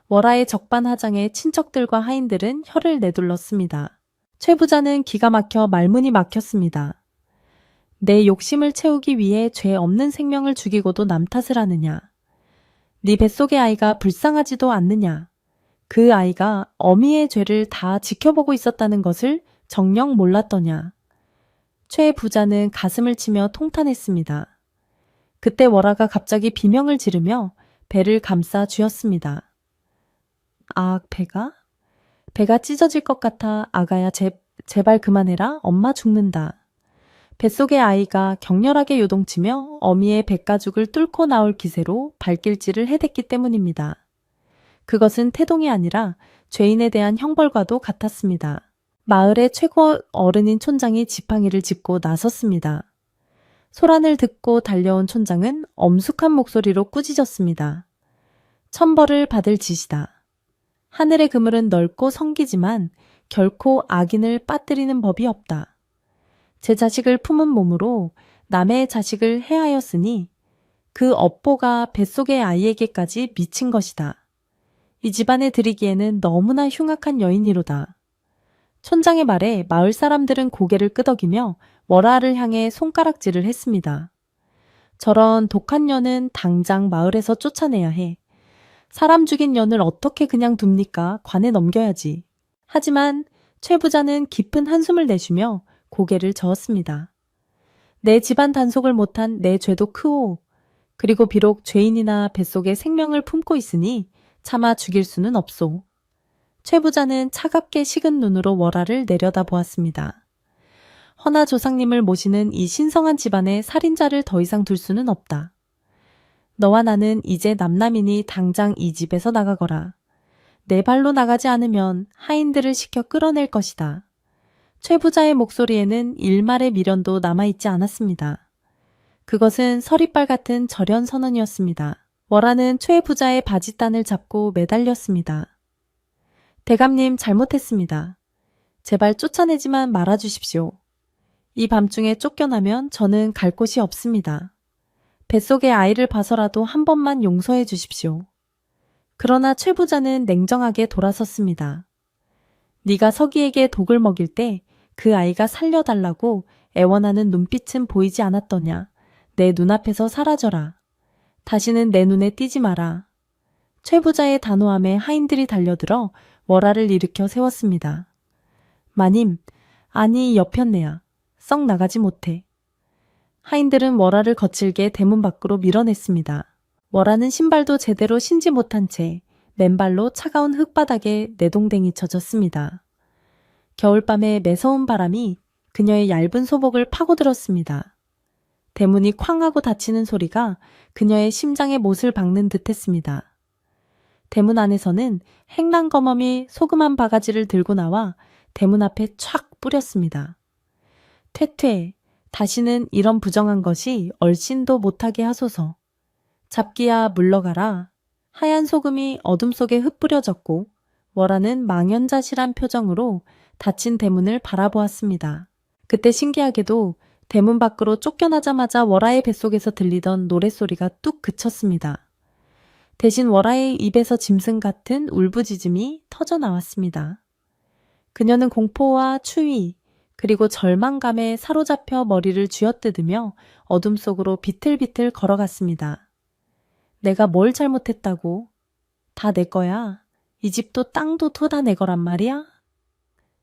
월화의 적반하장에 친척들과 하인들은 혀를 내둘렀습니다. 최 부자는 기가 막혀 말문이 막혔습니다. 내 욕심을 채우기 위해 죄 없는 생명을 죽이고도 남 탓을 하느냐. 네 뱃속의 아이가 불쌍하지도 않느냐. 그 아이가 어미의 죄를 다 지켜보고 있었다는 것을 정녕 몰랐더냐. 최 부자는 가슴을 치며 통탄했습니다. 그때 월화가 갑자기 비명을 지르며 배를 감싸 쥐었습니다. 아, 배가? 배가 찢어질 것 같아. 아가야, 제발 그만해라. 엄마 죽는다. 뱃속의 아이가 격렬하게 요동치며 어미의 뱃가죽을 뚫고 나올 기세로 발길질을 해댔기 때문입니다. 그것은 태동이 아니라 죄인에 대한 형벌과도 같았습니다. 마을의 최고 어른인 촌장이 지팡이를 짚고 나섰습니다. 소란을 듣고 달려온 촌장은 엄숙한 목소리로 꾸짖었습니다. 천벌을 받을 짓이다. 하늘의 그물은 넓고 성기지만 결코 악인을 빠뜨리는 법이 없다. 제 자식을 품은 몸으로 남의 자식을 해하였으니 그 업보가 뱃속의 아이에게까지 미친 것이다. 이 집안에 들이기에는 너무나 흉악한 여인이로다. 촌장의 말에 마을 사람들은 고개를 끄덕이며 월아를 향해 손가락질을 했습니다. 저런 독한 년은 당장 마을에서 쫓아내야 해. 사람 죽인 년을 어떻게 그냥 둡니까? 관에 넘겨야지. 하지만 최 부자는 깊은 한숨을 내쉬며 고개를 저었습니다. 내 집안 단속을 못한 내 죄도 크오. 그리고 비록 죄인이나 뱃속에 생명을 품고 있으니 차마 죽일 수는 없소. 최 부자는 차갑게 식은 눈으로 월아를 내려다 보았습니다. 허나 조상님을 모시는 이 신성한 집안에 살인자를 더 이상 둘 수는 없다. 너와 나는 이제 남남이니 당장 이 집에서 나가거라. 내 발로 나가지 않으면 하인들을 시켜 끌어낼 것이다. 최 부자의 목소리에는 일말의 미련도 남아있지 않았습니다. 그것은 서리빨 같은 절연 선언이었습니다. 월아는 최 부자의 바짓단을 잡고 매달렸습니다. 대감님 잘못했습니다. 제발 쫓아내지만 말아주십시오. 이 밤중에 쫓겨나면 저는 갈 곳이 없습니다. 뱃속의 아이를 봐서라도 한 번만 용서해 주십시오. 그러나 최 부자는 냉정하게 돌아섰습니다. 네가 서기에게 독을 먹일 때 그 아이가 살려달라고 애원하는 눈빛은 보이지 않았더냐. 내 눈앞에서 사라져라. 다시는 내 눈에 띄지 마라. 최 부자의 단호함에 하인들이 달려들어 월아를 일으켜 세웠습니다. 마님, 아니 여편네야. 썩 나가지 못해. 하인들은 월아를 거칠게 대문 밖으로 밀어냈습니다. 월아는 신발도 제대로 신지 못한 채 맨발로 차가운 흙바닥에 내동댕이 쳐졌습니다. 겨울밤에 매서운 바람이 그녀의 얇은 소복을 파고들었습니다. 대문이 쾅 하고 닫히는 소리가 그녀의 심장에 못을 박는 듯했습니다. 대문 안에서는 행랑검엄이 소금한 바가지를 들고 나와 대문 앞에 촥 뿌렸습니다. 퇴퇴, 다시는 이런 부정한 것이 얼씬도 못하게 하소서. 잡기야 물러가라. 하얀 소금이 어둠 속에 흩뿌려졌고 월아는 망연자실한 표정으로 닫힌 대문을 바라보았습니다. 그때 신기하게도 대문 밖으로 쫓겨나자마자 월아의 뱃속에서 들리던 노랫소리가 뚝 그쳤습니다. 대신 월아의 입에서 짐승 같은 울부짖음이 터져 나왔습니다. 그녀는 공포와 추위 그리고 절망감에 사로잡혀 머리를 쥐어뜯으며 어둠 속으로 비틀비틀 걸어갔습니다. 내가 뭘 잘못했다고? 다 내 거야. 이 집도 땅도 다 내 거란 말이야?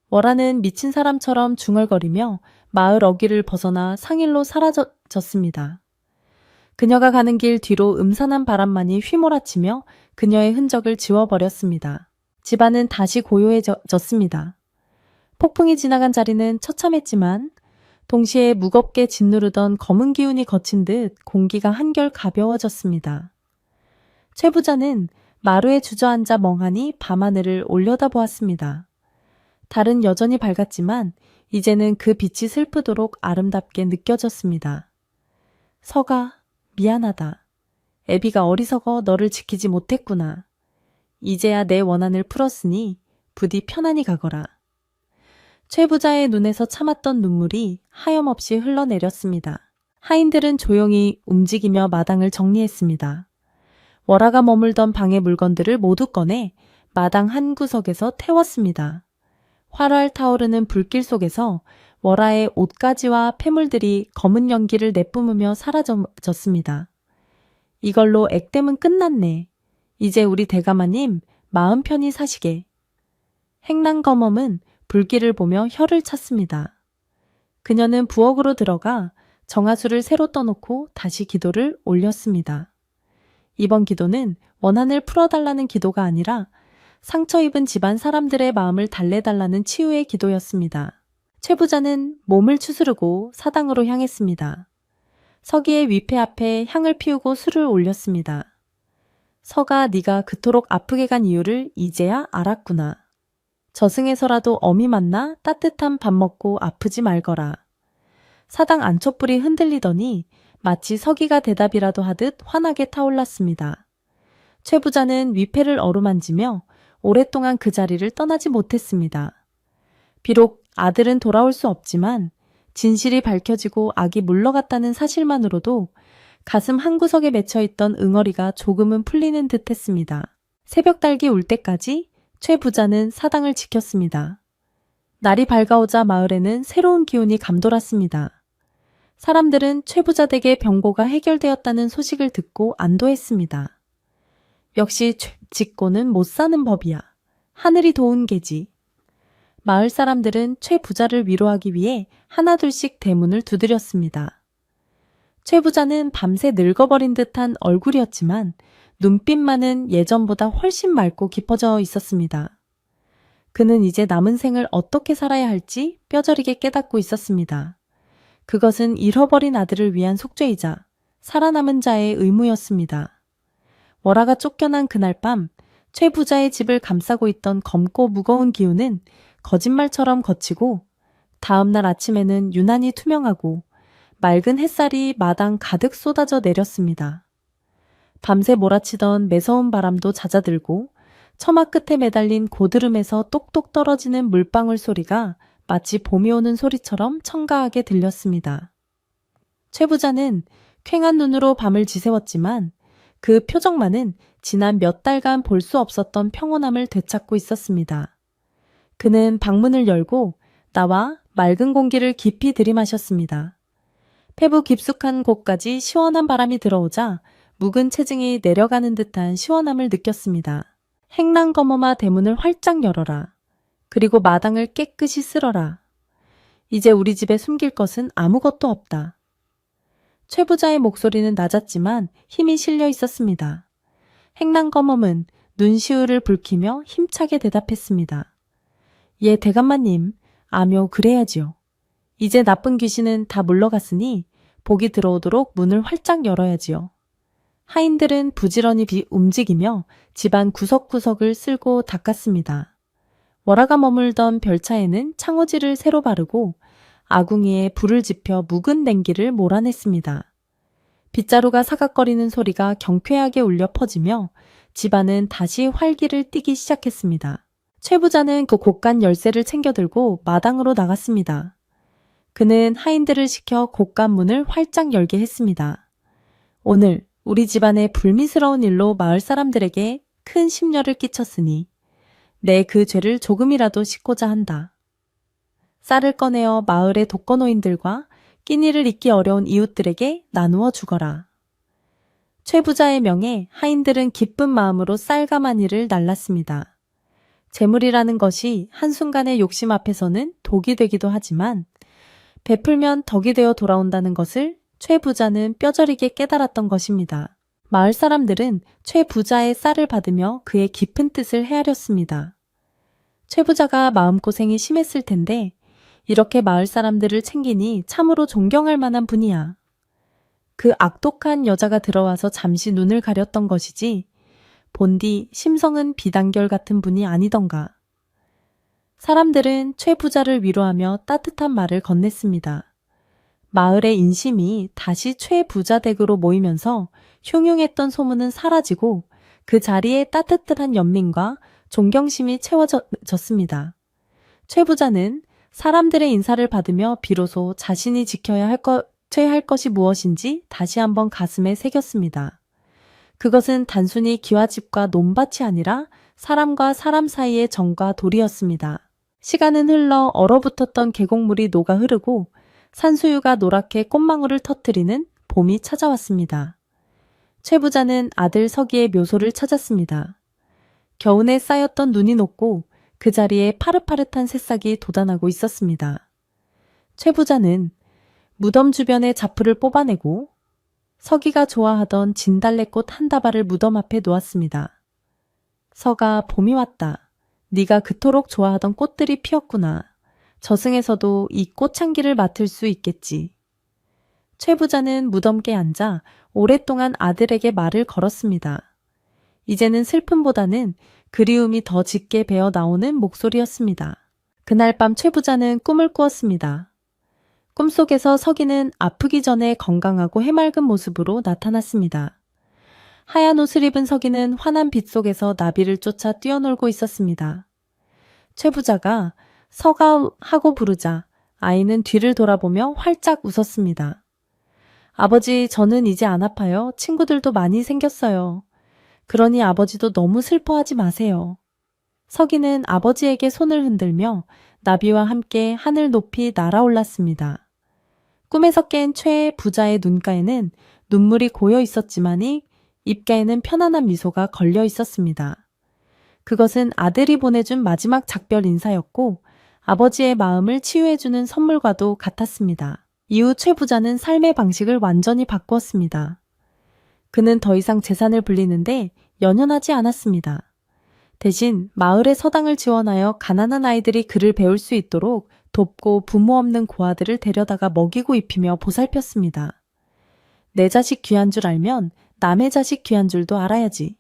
월아는 미친 사람처럼 중얼거리며 마을 어귀를 벗어나 상일로 사라졌습니다. 그녀가 가는 길 뒤로 음산한 바람만이 휘몰아치며 그녀의 흔적을 지워버렸습니다. 집안은 다시 고요해졌습니다. 폭풍이 지나간 자리는 처참했지만 동시에 무겁게 짓누르던 검은 기운이 거친 듯 공기가 한결 가벼워졌습니다. 최 부자는 마루에 주저앉아 멍하니 밤하늘을 올려다보았습니다. 달은 여전히 밝았지만 이제는 그 빛이 슬프도록 아름답게 느껴졌습니다. 서가, 미안하다. 애비가 어리석어 너를 지키지 못했구나. 이제야 내 원한을 풀었으니 부디 편안히 가거라. 최 부자의 눈에서 참았던 눈물이 하염없이 흘러내렸습니다. 하인들은 조용히 움직이며 마당을 정리했습니다. 월아가 머물던 방의 물건들을 모두 꺼내 마당 한 구석에서 태웠습니다. 활활 타오르는 불길 속에서 월아의 옷가지와 폐물들이 검은 연기를 내뿜으며 사라졌습니다. 이걸로 액땜은 끝났네. 이제 우리 대가마님 마음 편히 사시게. 행랑검엄은 불길을 보며 혀를 찼습니다. 그녀는 부엌으로 들어가 정화수를 새로 떠놓고 다시 기도를 올렸습니다. 이번 기도는 원한을 풀어달라는 기도가 아니라 상처 입은 집안 사람들의 마음을 달래달라는 치유의 기도였습니다. 최 부자는 몸을 추스르고 사당으로 향했습니다. 서기의 위패 앞에 향을 피우고 술을 올렸습니다. 서가 네가 그토록 아프게 간 이유를 이제야 알았구나. 저승에서라도 어미 만나 따뜻한 밥 먹고 아프지 말거라. 사당 안촛불이 흔들리더니 마치 서기가 대답이라도 하듯 환하게 타올랐습니다. 최 부자는 위패를 어루만지며 오랫동안 그 자리를 떠나지 못했습니다. 비록 아들은 돌아올 수 없지만 진실이 밝혀지고 악이 물러갔다는 사실만으로도 가슴 한구석에 맺혀있던 응어리가 조금은 풀리는 듯 했습니다. 새벽 달기 울 때까지 최 부자는 사당을 지켰습니다. 날이 밝아오자 마을에는 새로운 기운이 감돌았습니다. 사람들은 최 부자 댁의 병고가 해결되었다는 소식을 듣고 안도했습니다. 역시 짓고는 못 사는 법이야. 하늘이 도운 게지. 마을 사람들은 최 부자를 위로하기 위해 하나둘씩 대문을 두드렸습니다. 최 부자는 밤새 늙어버린 듯한 얼굴이었지만 눈빛만은 예전보다 훨씬 맑고 깊어져 있었습니다. 그는 이제 남은 생을 어떻게 살아야 할지 뼈저리게 깨닫고 있었습니다. 그것은 잃어버린 아들을 위한 속죄이자 살아남은 자의 의무였습니다. 월화가 쫓겨난 그날 밤 최 부자의 집을 감싸고 있던 검고 무거운 기운은 거짓말처럼 거치고 다음 날 아침에는 유난히 투명하고 맑은 햇살이 마당 가득 쏟아져 내렸습니다. 밤새 몰아치던 매서운 바람도 잦아들고 처마 끝에 매달린 고드름에서 똑똑 떨어지는 물방울 소리가 마치 봄이 오는 소리처럼 청가하게 들렸습니다. 최 부자는 퀭한 눈으로 밤을 지새웠지만 그 표정만은 지난 몇 달간 볼 수 없었던 평온함을 되찾고 있었습니다. 그는 방문을 열고 나와 맑은 공기를 깊이 들이마셨습니다. 폐부 깊숙한 곳까지 시원한 바람이 들어오자 묵은 체증이 내려가는 듯한 시원함을 느꼈습니다. 행랑거머마 대문을 활짝 열어라. 그리고 마당을 깨끗이 쓸어라. 이제 우리 집에 숨길 것은 아무것도 없다. 최 부자의 목소리는 낮았지만 힘이 실려 있었습니다. 행랑거멈은 눈시울을 붉히며 힘차게 대답했습니다. 예, 대감마님, 아묘 그래야지요. 이제 나쁜 귀신은 다 물러갔으니 복이 들어오도록 문을 활짝 열어야지요. 하인들은 부지런히 움직이며 집안 구석구석을 쓸고 닦았습니다. 월화가 머물던 별차에는 창호지를 새로 바르고 아궁이에 불을 지펴 묵은 냉기를 몰아냈습니다. 빗자루가 사각거리는 소리가 경쾌하게 울려 퍼지며 집안은 다시 활기를 띠기 시작했습니다. 최 부자는 그 곳간 열쇠를 챙겨들고 마당으로 나갔습니다. 그는 하인들을 시켜 곳간 문을 활짝 열게 했습니다. 오늘 우리 집안의 불미스러운 일로 마을 사람들에게 큰 심려를 끼쳤으니 내 그 죄를 조금이라도 씻고자 한다. 쌀을 꺼내어 마을의 독거노인들과 끼니를 잊기 어려운 이웃들에게 나누어 주거라. 최 부자의 명에 하인들은 기쁜 마음으로 쌀과 마니를 날랐습니다. 재물이라는 것이 한순간의 욕심 앞에서는 독이 되기도 하지만 베풀면 덕이 되어 돌아온다는 것을 최 부자는 뼈저리게 깨달았던 것입니다. 마을 사람들은 최 부자의 쌀을 받으며 그의 깊은 뜻을 헤아렸습니다. 최 부자가 마음고생이 심했을 텐데 이렇게 마을 사람들을 챙기니 참으로 존경할 만한 분이야. 그 악독한 여자가 들어와서 잠시 눈을 가렸던 것이지 본디 심성은 비단결 같은 분이 아니던가. 사람들은 최 부자를 위로하며 따뜻한 말을 건넸습니다. 마을의 인심이 다시 최 부자 댁으로 모이면서 흉흉했던 소문은 사라지고 그 자리에 따뜻한 연민과 존경심이 채워졌습니다. 최 부자는 사람들의 인사를 받으며 비로소 자신이 지켜야 할 것이 무엇인지 다시 한번 가슴에 새겼습니다. 그것은 단순히 기와집과 논밭이 아니라 사람과 사람 사이의 정과 도리였습니다. 시간은 흘러 얼어붙었던 계곡물이 녹아 흐르고 산수유가 노랗게 꽃망울을 터뜨리는 봄이 찾아왔습니다. 최 부자는 아들 서기의 묘소를 찾았습니다. 겨우내 쌓였던 눈이 녹고 그 자리에 파릇파릇한 새싹이 돋아나고 있었습니다. 최 부자는 무덤 주변의 자풀을 뽑아내고 서기가 좋아하던 진달래꽃 한 다발을 무덤 앞에 놓았습니다. 서가, 봄이 왔다. 네가 그토록 좋아하던 꽃들이 피었구나. 저승에서도 이 꽃향기를 맡을 수 있겠지. 최 부자는 무덤께 앉아 오랫동안 아들에게 말을 걸었습니다. 이제는 슬픔보다는 그리움이 더 짙게 배어 나오는 목소리였습니다. 그날 밤 최 부자는 꿈을 꾸었습니다. 꿈속에서 서기는 아프기 전에 건강하고 해맑은 모습으로 나타났습니다. 하얀 옷을 입은 서기는 환한 빛 속에서 나비를 쫓아 뛰어놀고 있었습니다. 최 부자가 서가 하고 부르자 아이는 뒤를 돌아보며 활짝 웃었습니다. 아버지, 저는 이제 안 아파요. 친구들도 많이 생겼어요. 그러니 아버지도 너무 슬퍼하지 마세요. 서기는 아버지에게 손을 흔들며 나비와 함께 하늘 높이 날아올랐습니다. 꿈에서 깬 최 부자의 눈가에는 눈물이 고여 있었지만이 입가에는 편안한 미소가 걸려 있었습니다. 그것은 아들이 보내준 마지막 작별 인사였고 아버지의 마음을 치유해주는 선물과도 같았습니다. 이후 최 부자는 삶의 방식을 완전히 바꾸었습니다. 그는 더 이상 재산을 불리는데 연연하지 않았습니다. 대신 마을에 서당을 지원하여 가난한 아이들이 글을 배울 수 있도록 돕고 부모 없는 고아들을 데려다가 먹이고 입히며 보살폈습니다. 내 자식 귀한 줄 알면 남의 자식 귀한 줄도 알아야지.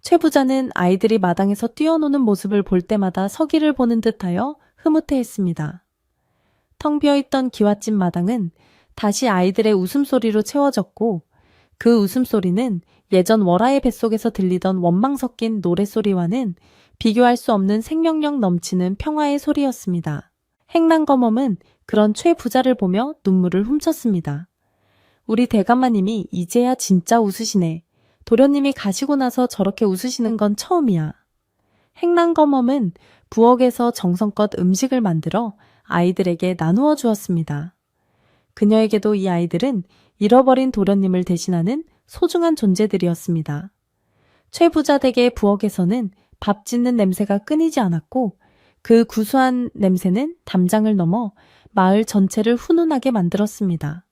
최 부자는 아이들이 마당에서 뛰어노는 모습을 볼 때마다 서기를 보는 듯하여 흐뭇해했습니다. 텅 비어있던 기와집 마당은 다시 아이들의 웃음소리로 채워졌고 그 웃음소리는 예전 월하의 뱃속에서 들리던 원망 섞인 노랫소리와는 비교할 수 없는 생명력 넘치는 평화의 소리였습니다. 행랑검엄은 그런 최 부자를 보며 눈물을 훔쳤습니다. 우리 대감마님이 이제야 진짜 웃으시네. 도련님이 가시고 나서 저렇게 웃으시는 건 처음이야. 행랑검엄은 부엌에서 정성껏 음식을 만들어 아이들에게 나누어 주었습니다. 그녀에게도 이 아이들은 잃어버린 도련님을 대신하는 소중한 존재들이었습니다. 최 부자 댁의 부엌에서는 밥 짓는 냄새가 끊이지 않았고 그 구수한 냄새는 담장을 넘어 마을 전체를 훈훈하게 만들었습니다.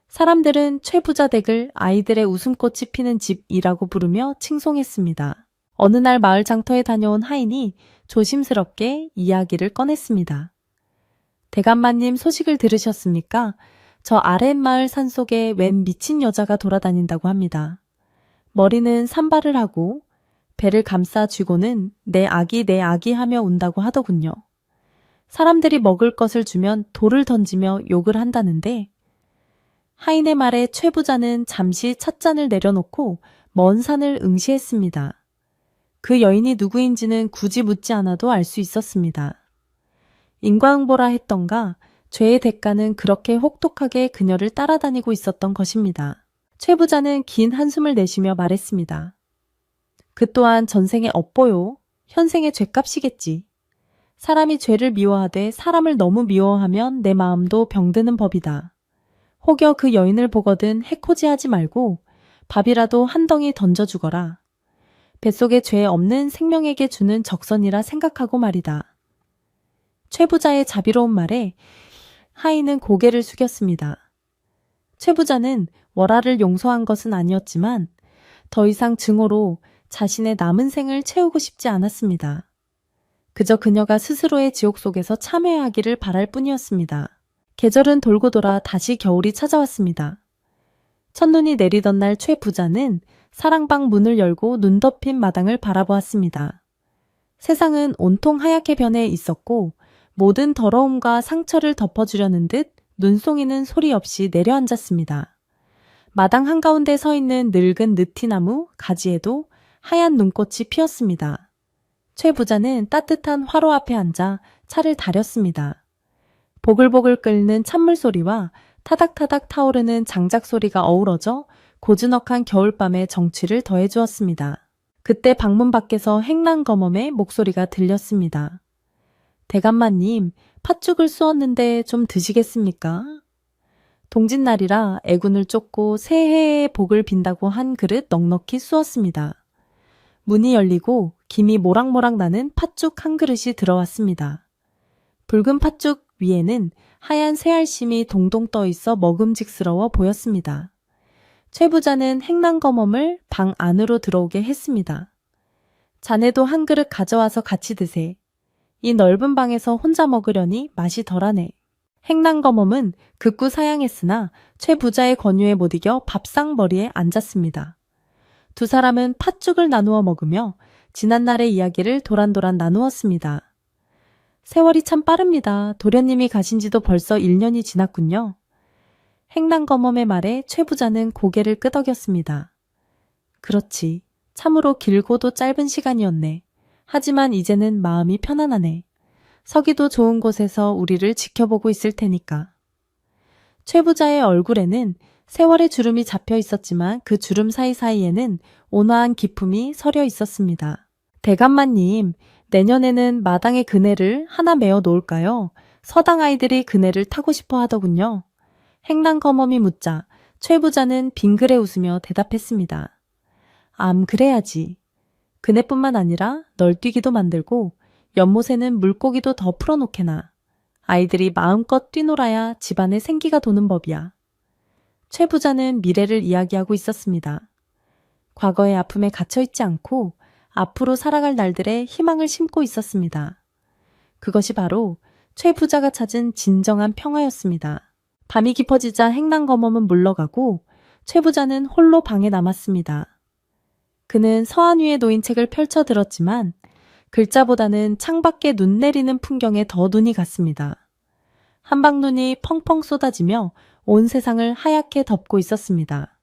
사람들은 최 부자 댁을 아이들의 웃음꽃이 피는 집이라고 부르며 칭송했습니다. 어느 날 마을 장터에 다녀온 하인이 조심스럽게 이야기를 꺼냈습니다. 대감마님 소식을 들으셨습니까? 저 아랫마을 산속에 웬 미친 여자가 돌아다닌다고 합니다. 머리는 산발을 하고 배를 감싸 쥐고는 내 아기 하며 운다고 하더군요. 사람들이 먹을 것을 주면 돌을 던지며 욕을 한다는데 하인의 말에 최 부자는 잠시 찻잔을 내려놓고 먼 산을 응시했습니다. 그 여인이 누구인지는 굳이 묻지 않아도 알 수 있었습니다. 인과응보라 했던가 죄의 대가는 그렇게 혹독하게 그녀를 따라다니고 있었던 것입니다. 최 부자는 긴 한숨을 내쉬며 말했습니다. 그 또한 전생의 업보요. 현생의 죗값이겠지. 사람이 죄를 미워하되 사람을 너무 미워하면 내 마음도 병드는 법이다. 혹여 그 여인을 보거든 해코지하지 말고 밥이라도 한 덩이 던져주거라. 뱃속에 죄 없는 생명에게 주는 적선이라 생각하고 말이다. 최 부자의 자비로운 말에 하인은 고개를 숙였습니다. 최 부자는 월하를 용서한 것은 아니었지만 더 이상 증오로 자신의 남은 생을 채우고 싶지 않았습니다. 그저 그녀가 스스로의 지옥 속에서 참회하기를 바랄 뿐이었습니다. 계절은 돌고 돌아 다시 겨울이 찾아왔습니다. 첫눈이 내리던 날 최 부자는 사랑방 문을 열고 눈 덮인 마당을 바라보았습니다. 세상은 온통 하얗게 변해 있었고 모든 더러움과 상처를 덮어주려는 듯 눈송이는 소리 없이 내려앉았습니다. 마당 한가운데 서 있는 늙은 느티나무 가지에도 하얀 눈꽃이 피었습니다. 최 부자는 따뜻한 화로 앞에 앉아 차를 다렸습니다. 보글보글 끓는 찬물 소리와 타닥타닥 타오르는 장작 소리가 어우러져 고즈넉한 겨울밤의 정취를 더해주었습니다. 그때 방문 밖에서 행랑검엄의 목소리가 들렸습니다. 대감마님, 팥죽을 쑤었는데 좀 드시겠습니까? 동짓날이라 애군을 쫓고 새해의 복을 빈다고 한 그릇 넉넉히 쑤었습니다. 문이 열리고 김이 모락모락 나는 팥죽 한 그릇이 들어왔습니다. 붉은 팥죽 위에는 하얀 새알심이 동동 떠 있어 먹음직스러워 보였습니다. 최 부자는 행랑검엄을 방 안으로 들어오게 했습니다. 자네도 한 그릇 가져와서 같이 드세. 이 넓은 방에서 혼자 먹으려니 맛이 덜하네. 행랑검엄은 극구 사양했으나 최 부자의 권유에 못 이겨 밥상머리에 앉았습니다. 두 사람은 팥죽을 나누어 먹으며 지난날의 이야기를 도란도란 나누었습니다. 세월이 참 빠릅니다. 도련님이 가신 지도 벌써 1년이 지났군요. 행랑검엄의 말에 최 부자는 고개를 끄덕였습니다. 그렇지. 참으로 길고도 짧은 시간이었네. 하지만 이제는 마음이 편안하네. 서기도 좋은 곳에서 우리를 지켜보고 있을 테니까. 최 부자의 얼굴에는 세월의 주름이 잡혀 있었지만 그 주름 사이사이에는 온화한 기품이 서려 있었습니다. 대감마님, 내년에는 마당에 그네를 하나 메어 놓을까요? 서당 아이들이 그네를 타고 싶어 하더군요. 행랑검엄이 묻자 최 부자는 빙그레 웃으며 대답했습니다. 그래야지. 그네뿐만 아니라 널뛰기도 만들고 연못에는 물고기도 더 풀어놓게나. 아이들이 마음껏 뛰놀아야 집안에 생기가 도는 법이야. 최 부자는 미래를 이야기하고 있었습니다. 과거의 아픔에 갇혀있지 않고 앞으로 살아갈 날들의 희망을 심고 있었습니다. 그것이 바로 최 부자가 찾은 진정한 평화였습니다. 밤이 깊어지자 행랑검엄은 물러가고 최 부자는 홀로 방에 남았습니다. 그는 서한 위에 놓인 책을 펼쳐 들었지만 글자보다는 창밖에 눈 내리는 풍경에 더 눈이 갔습니다. 한방눈이 펑펑 쏟아지며 온 세상을 하얗게 덮고 있었습니다.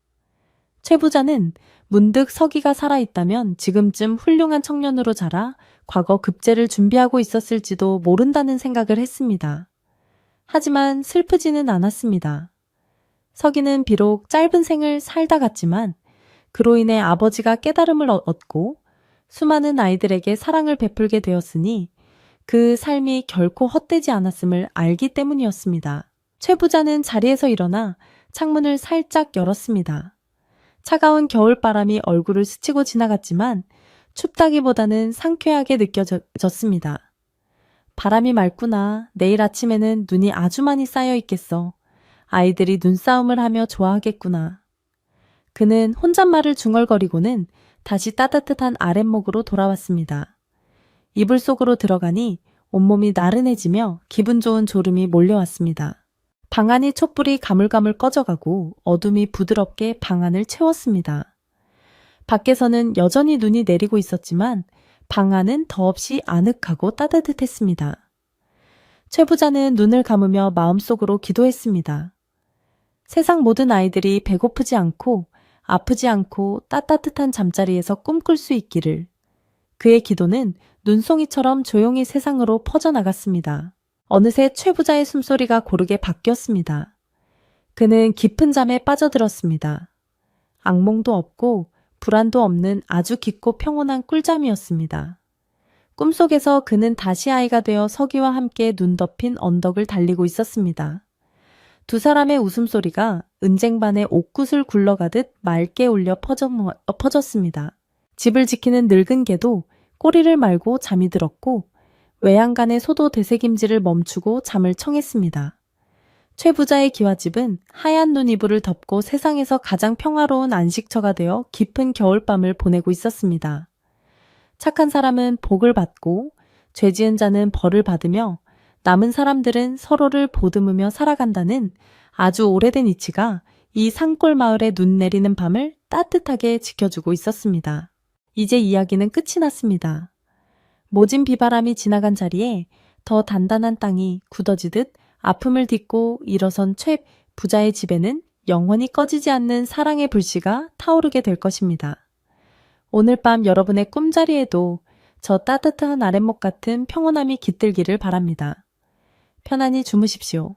최 부자는 문득 서기가 살아있다면 지금쯤 훌륭한 청년으로 자라 과거 급제를 준비하고 있었을지도 모른다는 생각을 했습니다. 하지만 슬프지는 않았습니다. 서기는 비록 짧은 생을 살다 갔지만 그로 인해 아버지가 깨달음을 얻고 수많은 아이들에게 사랑을 베풀게 되었으니 그 삶이 결코 헛되지 않았음을 알기 때문이었습니다. 최 부자는 자리에서 일어나 창문을 살짝 열었습니다. 차가운 겨울바람이 얼굴을 스치고 지나갔지만 춥다기보다는 상쾌하게 느껴졌습니다. 바람이 맑구나. 내일 아침에는 눈이 아주 많이 쌓여 있겠어. 아이들이 눈싸움을 하며 좋아하겠구나. 그는 혼잣말을 중얼거리고는 다시 따뜻한 아랫목으로 돌아왔습니다. 이불 속으로 들어가니 온몸이 나른해지며 기분 좋은 졸음이 몰려왔습니다. 방 안의 촛불이 가물가물 꺼져가고 어둠이 부드럽게 방 안을 채웠습니다. 밖에서는 여전히 눈이 내리고 있었지만 방 안은 더없이 아늑하고 따뜻했습니다. 최 부자는 눈을 감으며 마음속으로 기도했습니다. 세상 모든 아이들이 배고프지 않고 아프지 않고 따뜻한 잠자리에서 꿈꿀 수 있기를. 그의 기도는 눈송이처럼 조용히 세상으로 퍼져나갔습니다. 어느새 최 부자의 숨소리가 고르게 바뀌었습니다. 그는 깊은 잠에 빠져들었습니다. 악몽도 없고 불안도 없는 아주 깊고 평온한 꿀잠이었습니다. 꿈속에서 그는 다시 아이가 되어 서기와 함께 눈 덮인 언덕을 달리고 있었습니다. 두 사람의 웃음소리가 은쟁반의 옥굿을 굴러가듯 맑게 울려 퍼졌습니다. 집을 지키는 늙은 개도 꼬리를 말고 잠이 들었고 외양간의 소도 되새김질을 멈추고 잠을 청했습니다. 최 부자의 기와집은 하얀 눈 이불을 덮고 세상에서 가장 평화로운 안식처가 되어 깊은 겨울밤을 보내고 있었습니다. 착한 사람은 복을 받고 죄 지은 자는 벌을 받으며 남은 사람들은 서로를 보듬으며 살아간다는 아주 오래된 이치가 이 산골 마을에 눈 내리는 밤을 따뜻하게 지켜주고 있었습니다. 이제 이야기는 끝이 났습니다. 모진 비바람이 지나간 자리에 더 단단한 땅이 굳어지듯 아픔을 딛고 일어선 최 부자의 집에는 영원히 꺼지지 않는 사랑의 불씨가 타오르게 될 것입니다. 오늘 밤 여러분의 꿈자리에도 저 따뜻한 아랫목 같은 평온함이 깃들기를 바랍니다. 편안히 주무십시오.